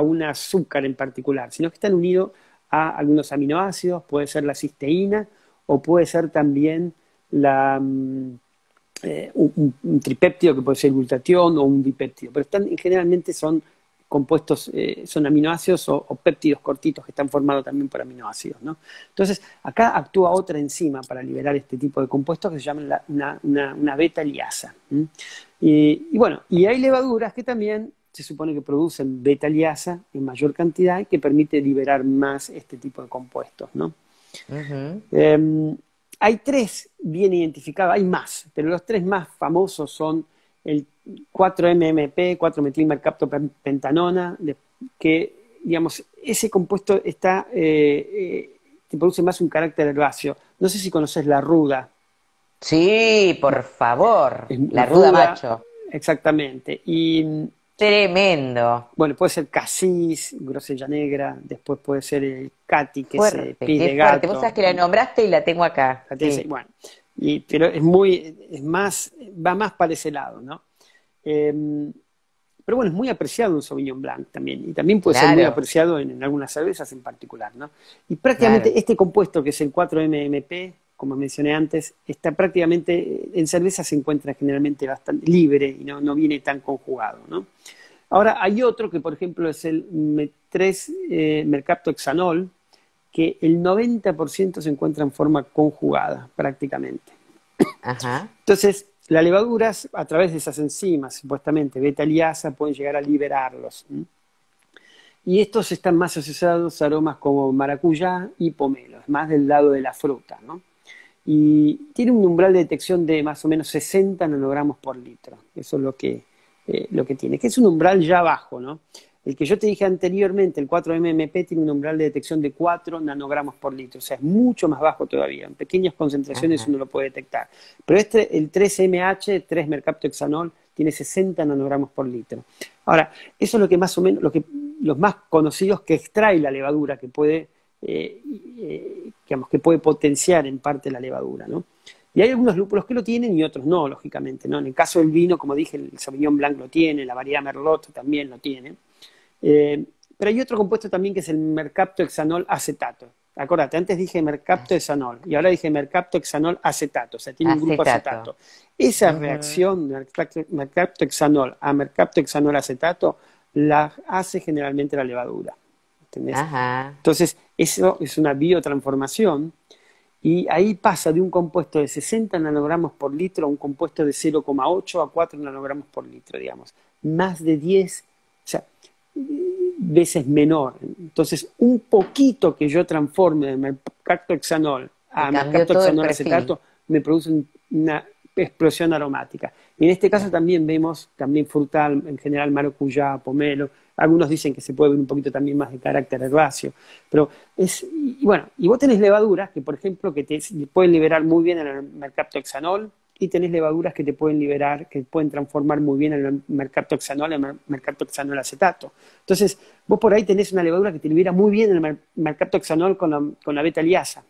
un azúcar en particular, sino que están unidos a algunos aminoácidos, puede ser la cisteína o puede ser también un tripéptido que puede ser glutatión o un dipéptido, pero generalmente son compuestos, son aminoácidos o péptidos cortitos que están formados también por aminoácidos, ¿no? Entonces, acá actúa otra enzima para liberar este tipo de compuestos que se llama una beta-liasa. Y bueno, y hay levaduras que también se supone que producen beta-liasa en mayor cantidad y que permite liberar más este tipo de compuestos, ¿no? Ujú. Hay tres bien identificados, hay más, pero los tres más famosos son el 4-MMP, 4-metilmercaptopentanona, que, digamos, ese compuesto te produce más un carácter herbáceo. No sé si conoces la ruda. Sí, por Bueno, favor. es La ruda ruda, macho. exactamente. Y Tremendo. bueno, puede ser casis, grosella negra, después puede ser el cati, que es Fuerte, pis qué de fuerte. Vos gato. sabés que la nombraste y la tengo acá. La TS, Sí. bueno, pero es más, va más para ese lado, ¿no? Eh, pero bueno, es muy apreciado un Sauvignon Blanc también, y también puede ser muy Claro, apreciado en algunas cervezas en particular, ¿no? Y claro. prácticamente este compuesto, que es el 4-MMP, como mencioné antes, está prácticamente, en cerveza se encuentra generalmente bastante libre y no viene tan conjugado, ¿no? Ahora, hay otro que, por ejemplo, es el 3 mercaptohexanol, que el 90% se encuentra en forma conjugada, prácticamente. Ajá. Entonces, las levaduras, a través de esas enzimas, supuestamente beta-liasa, pueden llegar a liberarlos. Y estos están más asociados a aromas como maracuyá y pomelo, es más del lado de la fruta, ¿no? Y tiene un umbral de detección de más o menos 60 nanogramos por litro. Eso es lo que tiene, que es un umbral ya bajo, ¿no? El que yo te dije anteriormente, el 4-MMP, tiene un umbral de detección de 4 nanogramos por litro, o sea, es mucho más bajo todavía. En pequeñas concentraciones Ajá. uno lo puede detectar. Pero el 3MH, 3-mercaptohexanol, tiene 60 nanogramos por litro. Ahora, eso es lo que más o menos, los más conocidos que extrae la levadura, que puede digamos, que puede potenciar en parte la levadura, ¿no? Y hay algunos lúpulos que lo tienen y otros no, lógicamente, ¿no? En el caso del vino, como dije, el Sauvignon Blanc lo tiene, la variedad Merlot también lo tiene. Pero hay otro compuesto también que es el mercaptohexanol acetato. Acordate, antes dije mercaptohexanol y ahora dije mercaptohexanol acetato, o sea, tiene un grupo Acetato. acetato. Esa Ujú. reacción de mercaptohexanol a mercaptohexanol acetato la hace generalmente la levadura. ¿Entendés? Ajá. Entonces, eso es una biotransformación y ahí pasa de un compuesto de 60 nanogramos por litro a un compuesto de 0,8 a 4 nanogramos por litro, digamos. Más de 10, o sea, veces menor. Entonces, un poquito que yo transforme de mercaptohexanol Te a cambió todo el mercaptohexanol perfil. acetato me produce una explosión aromática. Y en este caso Claro. también vemos también frutal, en general maracuyá, pomelo. Algunos dicen que se puede ver un poquito también más de carácter herbáceo. Pero y bueno, y vos tenés levaduras que, por ejemplo, que te pueden liberar muy bien el mercaptohexanol, y tenés levaduras que te pueden liberar, que pueden transformar muy bien el mercaptohexanol en mercaptohexanol acetato. Entonces, vos por ahí tenés una levadura que te libera muy bien el mercaptohexanol con la beta-liasa,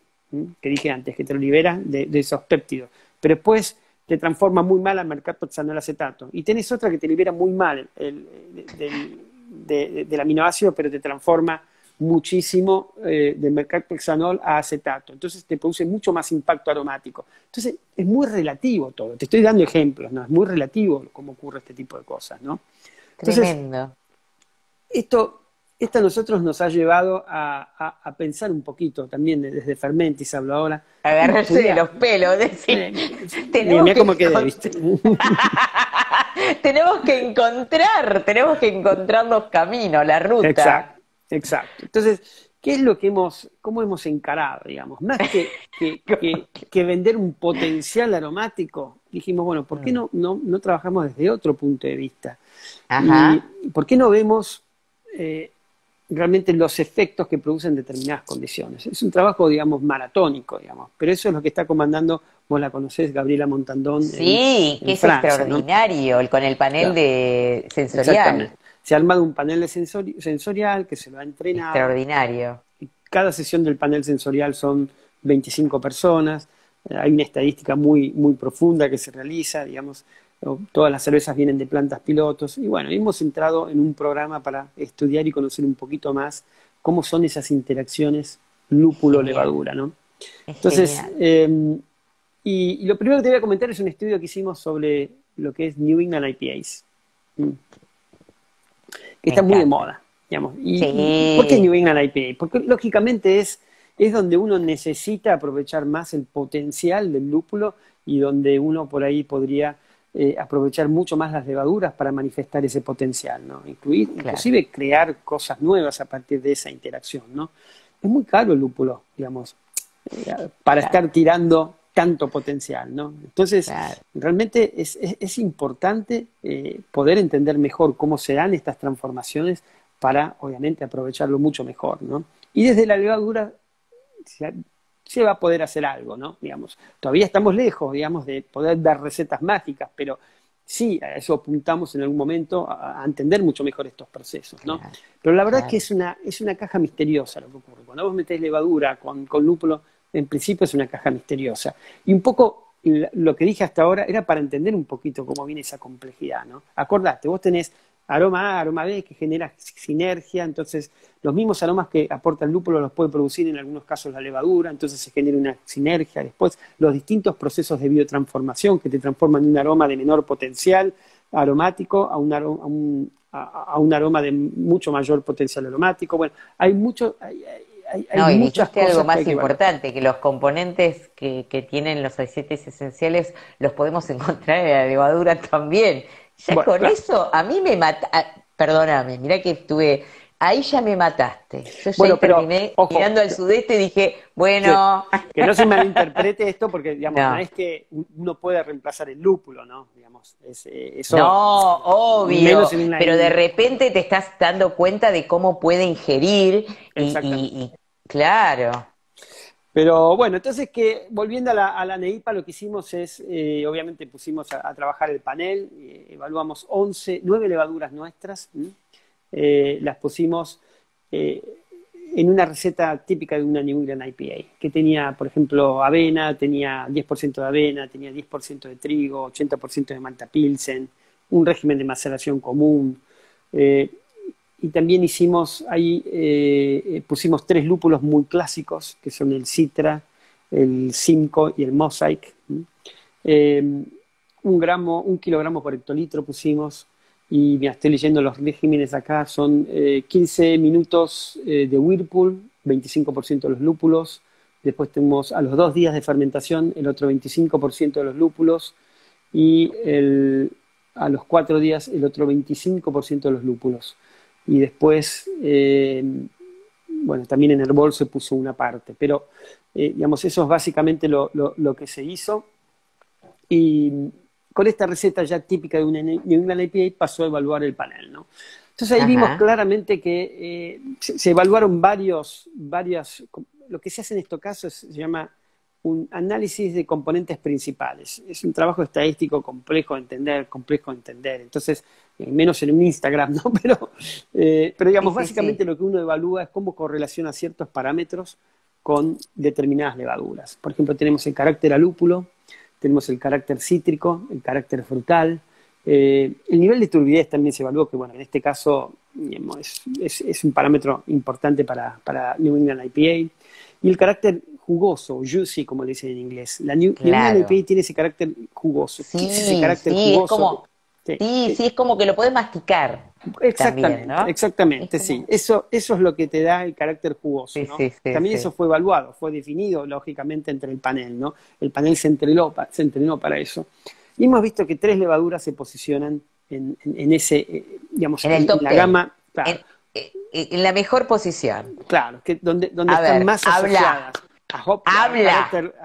que dije antes, que te lo libera de esos péptidos. Pero después te transforma muy mal al mercaptohexanol acetato. Y tenés otra que te libera muy mal del aminoácido, pero te transforma muchísimo de mercaptolxanol a acetato. Entonces te produce mucho más impacto aromático. Entonces es muy relativo todo. Te estoy dando ejemplos, ¿no? Es muy relativo cómo ocurre este tipo de cosas, ¿no? Entonces, Tremendo. esto a nosotros nos ha llevado a pensar un poquito también desde Fermentis, hablo ahora. Agarrarse de los pelos, decir, tenemos Mira que cómo quedé, ¿viste? tenemos que encontrar los caminos, la ruta. Exacto, exacto. Entonces, ¿qué es lo que cómo hemos encarado, digamos? Más que vender un potencial aromático, dijimos, bueno, ¿por qué no trabajamos desde otro punto de vista? Ajá. ¿Y por qué no vemos realmente los efectos que producen determinadas condiciones? Es un trabajo, digamos, maratónico, digamos, pero eso es lo que está comandando, vos la conocés, Gabriela Montandón, Sí, que en es Francia, ¿no? extraordinario, con el panel Claro, de sensorial. exactamente. Se ha armado un panel de sensorial que se lo ha entrenado. Extraordinario. Cada sesión del panel sensorial son 25 personas. Hay una estadística muy, muy profunda que se realiza, digamos, todas las cervezas vienen de plantas pilotos. Y bueno, hemos entrado en un programa para estudiar y conocer un poquito más cómo son esas interacciones Genial. lúpulo-levadura, ¿no? Es Entonces, genial. y lo primero que te voy a comentar es un estudio que hicimos sobre lo que es New England IPAs, que Me está muy de encanta. moda, digamos. ¿Y por qué Sí, New England IPA? Porque lógicamente es donde uno necesita aprovechar más el potencial del lúpulo y donde uno por ahí podría aprovechar mucho más las levaduras para manifestar ese potencial, ¿no? claro, Inclusive crear cosas nuevas a partir de esa interacción, ¿no? Es muy caro el lúpulo, digamos, para claro, estar tirando tanto potencial, ¿no? Entonces, claro. realmente es importante poder entender mejor cómo se dan estas transformaciones para, obviamente, aprovecharlo mucho mejor, ¿no? Y desde la levadura se va a poder hacer algo, ¿no? Digamos, todavía estamos lejos, digamos, de poder dar recetas mágicas, pero sí, a eso apuntamos en algún momento, a entender mucho mejor estos procesos, ¿no? Claro, Pero la verdad es que claro. es una caja misteriosa lo que ocurre. Cuando vos metés levadura con lúpulo, en principio es una caja misteriosa. Y un poco lo que dije hasta ahora era para entender un poquito cómo viene esa complejidad, ¿no? Acordate, vos tenés aroma A, aroma B, que genera sinergia, entonces los mismos aromas que aporta el lúpulo los puede producir en algunos casos la levadura, entonces se genera una sinergia. Después, los distintos procesos de biotransformación que te transforman un aroma de menor potencial aromático a un aroma de mucho mayor potencial aromático. Bueno, hay No, y muchas dijiste algo cosas que hay más que evaluar. importante, que los componentes que tienen los aceites esenciales los podemos encontrar en la levadura también. Ya Bueno, con claro. eso, a mí me mata, perdóname, mirá que estuve, ahí ya me mataste. Yo ya ahí Bueno, pero terminé ojo, mirando al sudeste y dije, que, bueno, que no se malinterprete esto porque, digamos, no no, es que uno pueda reemplazar el lúpulo, ¿no? Digamos, eso, no, menos obvio, en una... pero de repente te estás dando cuenta de cómo puede ingerir Exactamente. claro, Pero bueno, entonces que volviendo a la NEIPA, lo que hicimos es, obviamente pusimos a trabajar el panel, evaluamos 9 levaduras nuestras, las pusimos eh, en una receta típica de una New England IPA, que tenía, por ejemplo, avena, tenía 10% de avena, tenía 10% de trigo, 80% de malta pilsen, un régimen de maceración común. eh, y también pusimos 3 lúpulos muy clásicos, que son el Citra, el Simcoe y el Mosaic. Eh, 1 kilogramo por hectolitro pusimos, y mira, estoy leyendo los regímenes acá, son 15 minutos de Whirlpool, 25% de los lúpulos, después tenemos a los 2 días de fermentación el otro 25% de los lúpulos, y a los 4 días el otro 25% de los lúpulos. Y después, bueno, también en Herbol se puso una parte, pero digamos, eso es básicamente lo que se hizo. Y con esta receta ya típica de una New England IPA pasó a evaluar el panel, ¿no? Entonces ahí vimos ajá, claramente que se evaluaron lo que se hace en estos casos se llama un análisis de componentes principales. Es un trabajo estadístico complejo de entender. Entonces, menos en un Instagram, ¿no? Pero sí, digamos, sí, básicamente sí, lo que uno evalúa es cómo correlaciona ciertos parámetros con determinadas levaduras. Por ejemplo, tenemos el carácter a lúpulo, tenemos el carácter cítrico, el carácter frutal. El nivel de turbidez también se evaluó, que bueno, en este caso digamos, es un parámetro importante para New England IPA. Y el carácter jugoso, juicy, como le dicen en inglés. La New England Claro. IPA tiene ese carácter jugoso. ¿Qué es ese Sí, carácter sí, es jugoso? como, Sí, sí, sí, es como que lo podés masticar también, exactamente, ¿no? Es exactamente, sí. como, Eso es lo que te da el carácter jugoso, sí, ¿no? sí, sí, También eso sí. fue evaluado, fue definido, lógicamente, entre el panel, ¿no? El panel se entrenó para eso. Y hemos visto que 3 levaduras se posicionan en ese, digamos, En el en top la ten, en claro, en la mejor posición. claro, que donde A están ver, más asociadas a hop, a habla. carácter,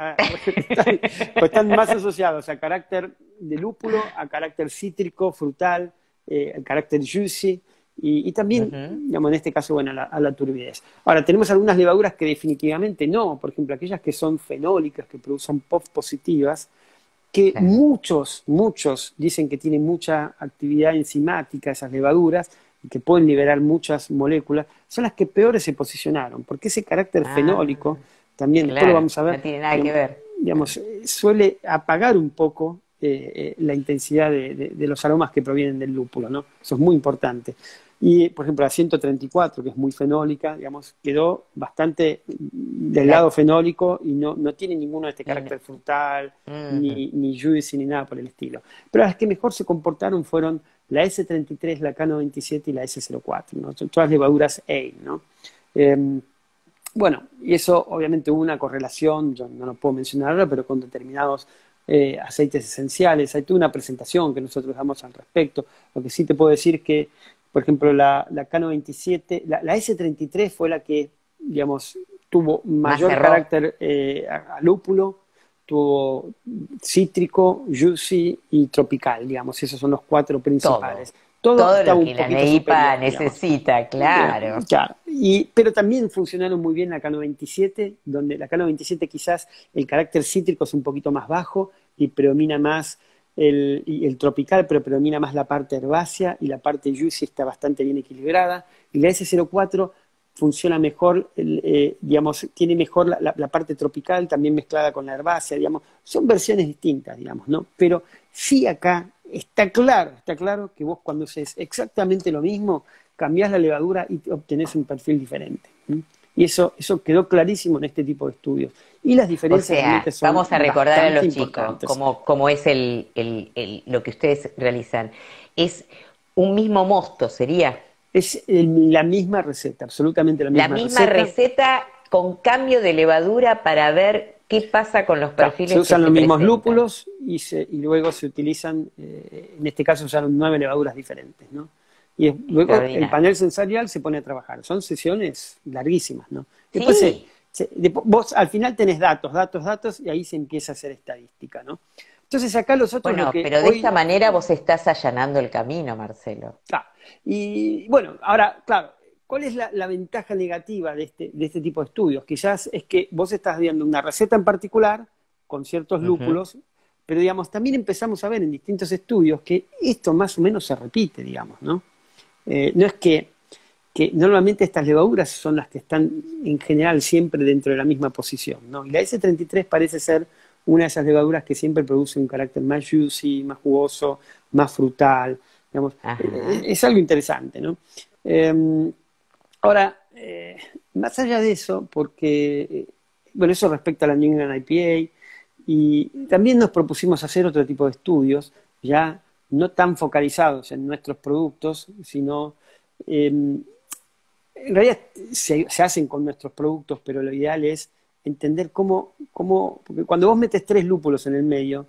pues están más asociados a carácter de lúpulo, a carácter cítrico, frutal, al carácter juicy y también, Ujú, digamos, en este caso, bueno, a la turbidez. Ahora, tenemos algunas levaduras que definitivamente no, por ejemplo, aquellas que son fenólicas, que producen POF positivas, que claro. muchos dicen que tienen mucha actividad enzimática esas levaduras y que pueden liberar muchas moléculas, son las que peores se posicionaron, porque ese carácter Ah, fenólico, también después lo claro, vamos a ver, no tiene nada que digamos, ver. suele apagar un poco la intensidad de los aromas que provienen del lúpulo, ¿no? Eso es muy importante. Y, por ejemplo, la 134, que es muy fenólica, digamos, quedó bastante del La, lado fenólico y no tiene ninguno de este y no- carácter frutal, ujú. ni juicy, ni nada por el estilo. Pero las que mejor se comportaron fueron la S33, la K97 y la S04, ¿no? Son todas levaduras A, ¿no? Eh, bueno, y eso obviamente hubo una correlación, yo no lo puedo mencionar ahora, pero con determinados aceites esenciales. Hay toda una presentación que nosotros damos al respecto. Lo que sí te puedo decir es que, por ejemplo, la K97, la S33 fue la que, digamos, tuvo Más mayor cerró carácter a lúpulo, tuvo cítrico, juicy y tropical, digamos, esos son los 4 todo. principales. Todo Todo estaba lo un que la poquito NEIPA superior, digamos. necesita, claro. Claro. Pero también funcionaron muy bien la K97, donde la K97 quizás el carácter cítrico es un poquito más bajo y predomina más el tropical, pero predomina más la parte herbácea y la parte juicy está bastante bien equilibrada. Y la S04 funciona mejor, digamos, tiene mejor la parte tropical también mezclada con la herbácea, digamos. Son versiones distintas, digamos, ¿no? Pero sí acá está claro que vos cuando haces exactamente lo mismo, cambiás la levadura y obtenés un perfil diferente. ¿Sí? Y eso quedó clarísimo en este tipo de estudios. Y las O diferencias realmente sea, son vamos a recordar a bastante los chicos importantes. cómo es lo que ustedes realizan. Es un mismo mosto, sería Es la misma receta, absolutamente la la misma misma receta. receta con cambio de levadura para ver qué pasa con los Claro, se perfiles que usan los se mismos presentan. lúpulos y luego se utilizan, en este caso usaron 9 levaduras diferentes, ¿no? Luego el Extraordinario. panel sensorial se pone a trabajar. Son sesiones larguísimas, ¿no? Después Sí, vos al final tenés datos y ahí se empieza a hacer estadística, ¿no? Entonces acá los otros lo bueno, que pero de esta hoy. manera vos estás allanando el camino, Marcelo. Claro. Y bueno, ahora, claro, ¿cuál es la ventaja negativa de este tipo de estudios? Quizás es que vos estás viendo una receta en particular con ciertos Ujú. lúpulos, pero digamos, también empezamos a ver en distintos estudios que esto más o menos se repite, digamos, ¿no? No es que normalmente estas levaduras son las que están en general siempre dentro de la misma posición, ¿no? Y la S33 parece ser una de esas levaduras que siempre produce un carácter más juicy, más jugoso, más frutal, digamos. Ajá. Es algo interesante, ¿no? Eh, Ahora, más allá de eso, porque, bueno, eso respecta a la New England IPA, y también nos propusimos hacer otro tipo de estudios, ya no tan focalizados en nuestros productos, sino en realidad se hacen con nuestros productos, pero lo ideal es entender porque cuando vos metes 3 lúpulos en el medio,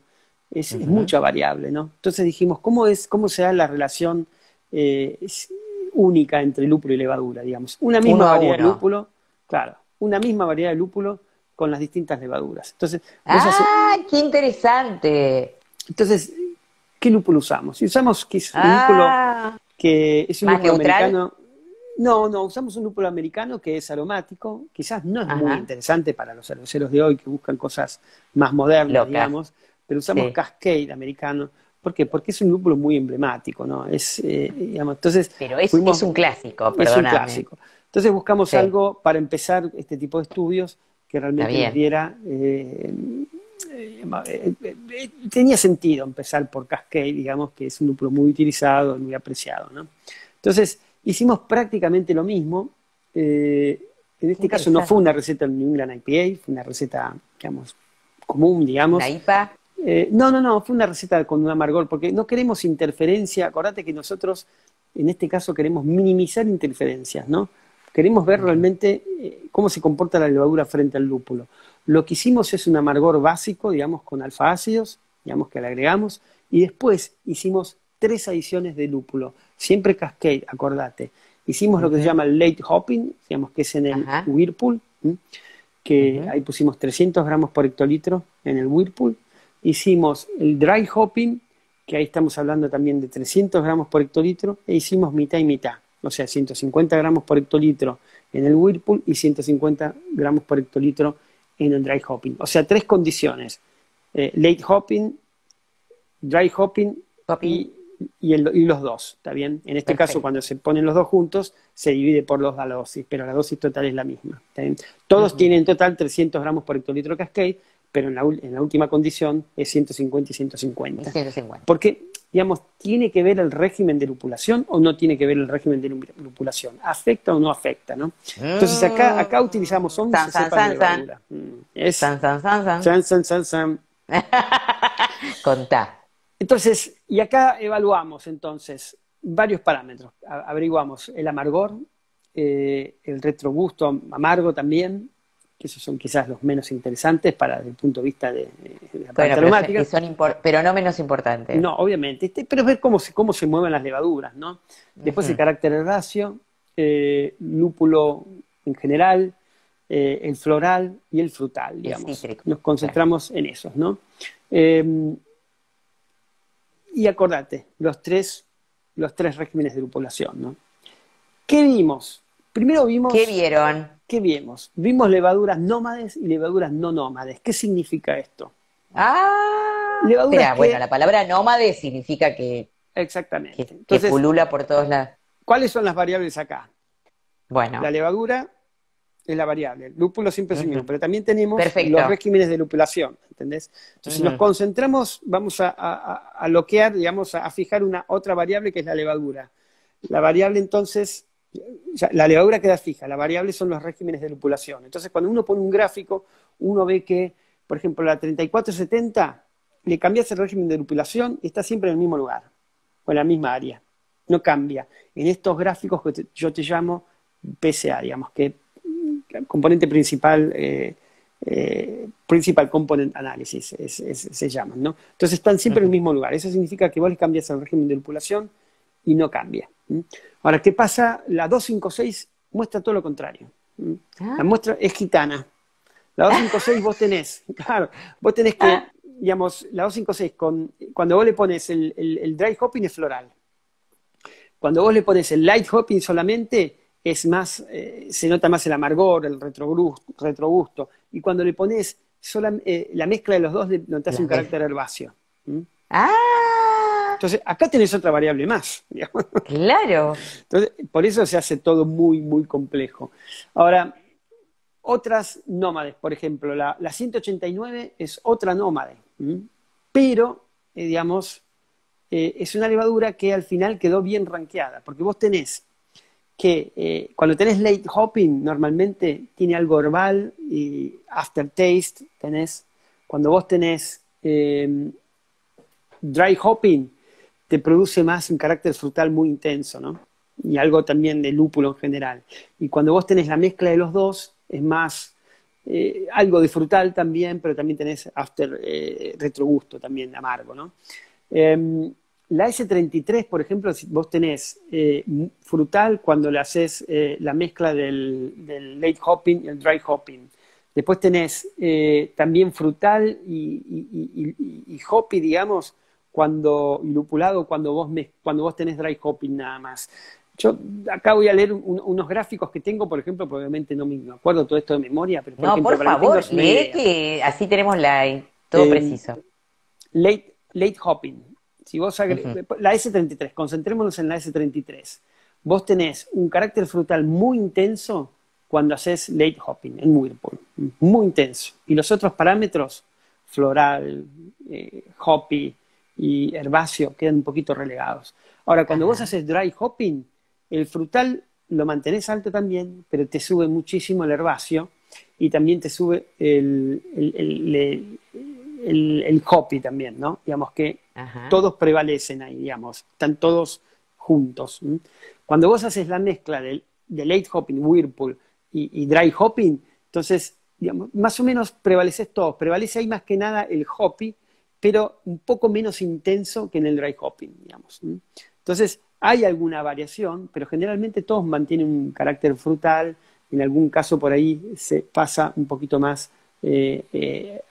es Ujú. mucha variable, ¿no? Entonces dijimos, cómo se da la relación es única entre lúpulo y levadura, digamos? Una misma Uno a variedad de uno. lúpulo, claro, una misma variedad de lúpulo con las distintas levaduras. ¡Ah, qué interesante! Entonces, ¿qué lúpulo usamos? Si usamos que es un lúpulo Ah, que es un más lúpulo neutral. americano. No, usamos un lúpulo americano que es aromático, quizás no es muy Ajá. interesante para los cerveceros de hoy que buscan cosas más modernas, Locas. digamos, pero usamos Sí. Cascade americano. ¿Por qué? Porque es un lúpulo muy emblemático, ¿no? Digamos, entonces Pero es fuimos, un clásico, es un perdóname. clásico. Entonces buscamos Sí, algo para empezar este tipo de estudios que está realmente nos bien. diera tenía sentido empezar por Cascade, digamos, que es un lúpulo muy utilizado, muy apreciado, ¿no? Entonces, hicimos prácticamente lo mismo. En este caso no fue una receta de New England IPA, fue una receta, digamos, común, digamos. ¿Una IPA? No, fue una receta con un amargor, porque no queremos interferencia. Acordate que nosotros, en este caso, queremos minimizar interferencias, ¿no? Queremos ver realmente cómo se comporta la levadura frente al lúpulo. Lo que hicimos es un amargor básico, digamos, con alfa-ácidos, digamos, que le agregamos, y después hicimos 3 adiciones de lúpulo, siempre cascade, acordate. Hicimos lo que se llama el late hopping, digamos, que es en el Whirlpool, que ahí pusimos 300 gramos por hectolitro en el Whirlpool. Hicimos el dry hopping, que ahí estamos hablando también de 300 gramos por hectolitro, e hicimos mitad y mitad, o sea, 150 gramos por hectolitro en el Whirlpool y 150 gramos por hectolitro en el dry hopping. O sea, 3 condiciones: late hopping, dry hopping y los dos, ¿está bien? En este caso, cuando se ponen los dos juntos, se divide por 2 la dosis, pero la dosis total es la misma, ¿está bien? Todos tienen en total 300 gramos por hectolitro cascade, pero en la última condición es 150 y 150. 150. Porque, digamos, ¿tiene que ver el régimen de lupulación o no tiene que ver el régimen de lupulación? ¿Afecta o no afecta, no? Entonces acá utilizamos 11 cepas de levadura. Contá. Entonces, y acá evaluamos entonces varios parámetros. Averiguamos el amargor, el retrogusto amargo también, que esos son quizás los menos interesantes desde el punto de vista de la parte aromática. Pero no menos importantes. No, obviamente, pero es ver cómo se mueven las levaduras, ¿no? Después el carácter herbáceo, lúpulo en general, el floral y el frutal, digamos. Nos concentramos en esos, ¿no? Y acordate, los tres regímenes de lupulación, ¿no? ¿Qué vimos? Primero vimos... ¿Qué vieron? ¿Qué vimos? Vimos levaduras nómades y levaduras no nómades. ¿Qué significa esto? Espera, bueno, la palabra nómade significa que... Exactamente. Entonces, que pulula por todos lados. ¿Cuáles son las variables acá? Bueno. La levadura es la variable. El lúpulo siempre es el mismo, pero también tenemos los regímenes de lupulación, ¿entendés? Entonces, si nos concentramos, vamos a bloquear, digamos, a fijar una otra variable que es la levadura. La variable, entonces... La levadura queda fija, la variable son los regímenes de lupulación. Entonces, cuando uno pone un gráfico, uno ve que, por ejemplo, la 3470, le cambias el régimen de lupulación y está siempre en el mismo lugar, o en la misma área. No cambia. En estos gráficos que yo te llamo PCA, digamos, que el componente principal, Principal Component Analysis, se llaman, ¿no? Entonces, están siempre en el mismo lugar. Eso significa que vos le cambias el régimen de lupulación y no cambia. Ahora, ¿qué pasa? La 256 muestra todo lo contrario. La muestra es gitana. La 256 vos tenés que, digamos, la 256, cuando vos le pones el dry hopping es floral. Cuando vos le pones el light hopping solamente, es más, se nota más el amargor, el retrogusto. Y cuando le pones la mezcla de los dos, le notas un carácter herbáceo. Entonces, acá tenés otra variable más, digamos. Claro. Entonces, por eso se hace todo muy, muy complejo. Ahora, otras nómades, por ejemplo, la 189 es otra nómade, pero, digamos, es una levadura que al final quedó bien rankeada, porque vos tenés que, cuando tenés late hopping, normalmente tiene algo herbal y aftertaste, cuando vos tenés dry hopping, te produce más un carácter frutal muy intenso, ¿no? Y algo también de lúpulo en general. Y cuando vos tenés la mezcla de los dos, es más algo de frutal también, pero también tenés retrogusto también amargo, ¿no? La S33, por ejemplo, si vos tenés frutal cuando le haces la mezcla del late hopping y el dry hopping. Después tenés también frutal y hoppy, digamos, y lupulado cuando vos tenés dry hopping nada más. Yo acá voy a leer unos gráficos que tengo, por ejemplo, porque obviamente no me acuerdo todo esto de memoria, pero por favor, lee que así tenemos todo preciso. Late hopping. Si vos la S33, concentrémonos en la S33. Vos tenés un carácter frutal muy intenso cuando haces late hopping en Whirlpool, muy intenso. Y los otros parámetros, floral, hoppy y herbáceo, quedan un poquito relegados. Ahora, cuando vos haces dry hopping, el frutal lo mantenés alto también, pero te sube muchísimo el herbáceo y también te sube el hoppy también, ¿no? Digamos que Ajá. todos prevalecen ahí, digamos, están todos juntos. ¿M? Cuando vos haces la mezcla de late hopping, whirlpool y dry hopping, entonces, digamos, más o menos prevaleces todos. Prevalece ahí más que nada el hoppy, pero un poco menos intenso que en el dry hopping, digamos. ¿M? Entonces, hay alguna variación, pero generalmente todos mantienen un carácter frutal. En algún caso por ahí se pasa un poquito más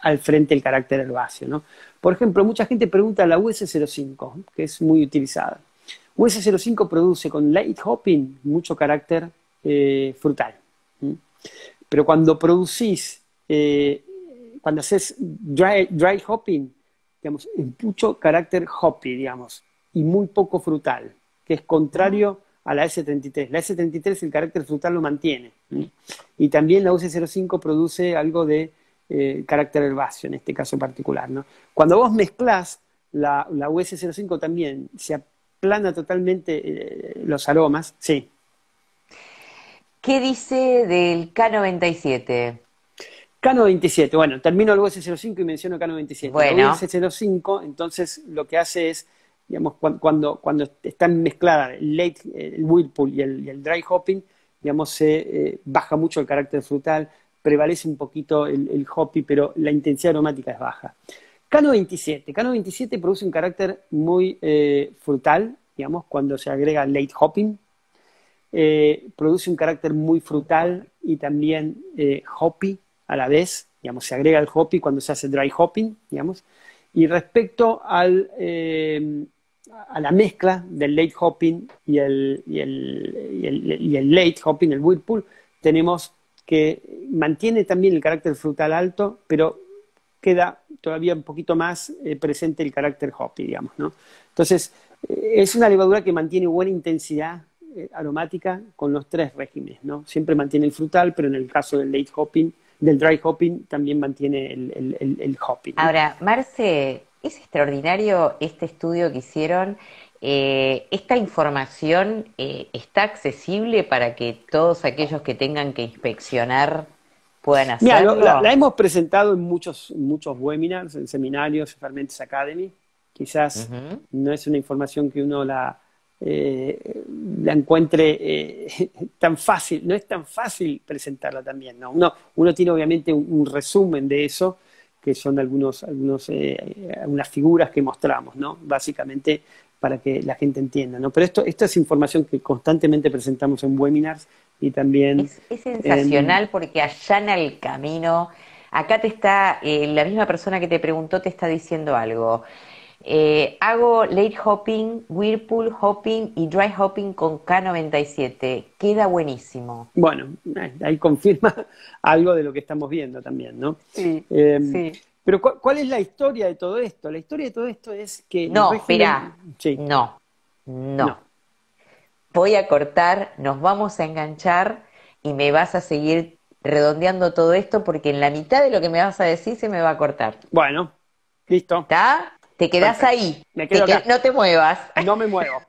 al frente el carácter herbáceo, ¿no? Por ejemplo, mucha gente pregunta la US05, que es muy utilizada. US05 produce con late hopping mucho carácter frutal. ¿Mm? Pero cuando producís, cuando haces dry hopping, digamos, es mucho carácter hoppy, digamos, y muy poco frutal, que es contrario a la S33. La S33 el carácter frutal lo mantiene. ¿Sí? Y también la US05 produce algo de carácter herbáceo, en este caso particular, ¿no? Cuando vos mezclás, la US05 también se aplana totalmente los aromas. Sí. ¿Qué dice del K97? K97, bueno, termino el US05 y menciono K97. La Bueno, US05, entonces, lo que hace es, digamos, cuando están mezcladas el whirlpool y el dry hopping, digamos, se baja mucho el carácter frutal, prevalece un poquito el hoppy, pero la intensidad aromática es baja. K97 produce un carácter muy frutal, digamos, cuando se agrega late hopping. Produce un carácter muy frutal y también hoppy a la vez, digamos, se agrega el hoppy cuando se hace dry hopping, digamos. Y respecto a la mezcla del late hopping y el late hopping, el whirlpool, tenemos que mantiene también el carácter frutal alto, pero queda todavía un poquito más presente el carácter hoppy, digamos, ¿no? Entonces, es una levadura que mantiene buena intensidad aromática con los tres regímenes, ¿no? Siempre mantiene el frutal, pero en el caso del late hopping, del dry hopping, también mantiene el hopping, ¿no? ahora, Marce, es extraordinario este estudio que hicieron. ¿Esta información está accesible para que todos aquellos que tengan que inspeccionar puedan Mira, hacerlo? la hemos presentado en muchos webinars, en seminarios, Fermentes Academy. Quizás Ujú. no es una información que uno la encuentre tan fácil, no es tan fácil presentarla también, ¿no? Uno tiene obviamente un resumen de eso, que son algunas figuras que mostramos, ¿no? Básicamente para que la gente entienda, ¿no? Pero esto es información que constantemente presentamos en webinars y también Es en... sensacional porque allana el camino. Acá te está, la misma persona que te preguntó te está diciendo algo. Hago late hopping, whirlpool hopping y dry hopping con K97. Queda buenísimo. Bueno, ahí confirma algo de lo que estamos viendo también, ¿no? Sí, Eh, sí. pero ¿cuál es la historia de todo esto? La historia de todo esto es que el No, régimen... espera. Sí, No, no. no. Voy a cortar, nos vamos a enganchar y me vas a seguir redondeando todo esto porque en la mitad de lo que me vas a decir se me va a cortar. Bueno, listo, ¿Está? Te quedás perfecto. ahí. Me quedo acá, No te muevas. no me muevo.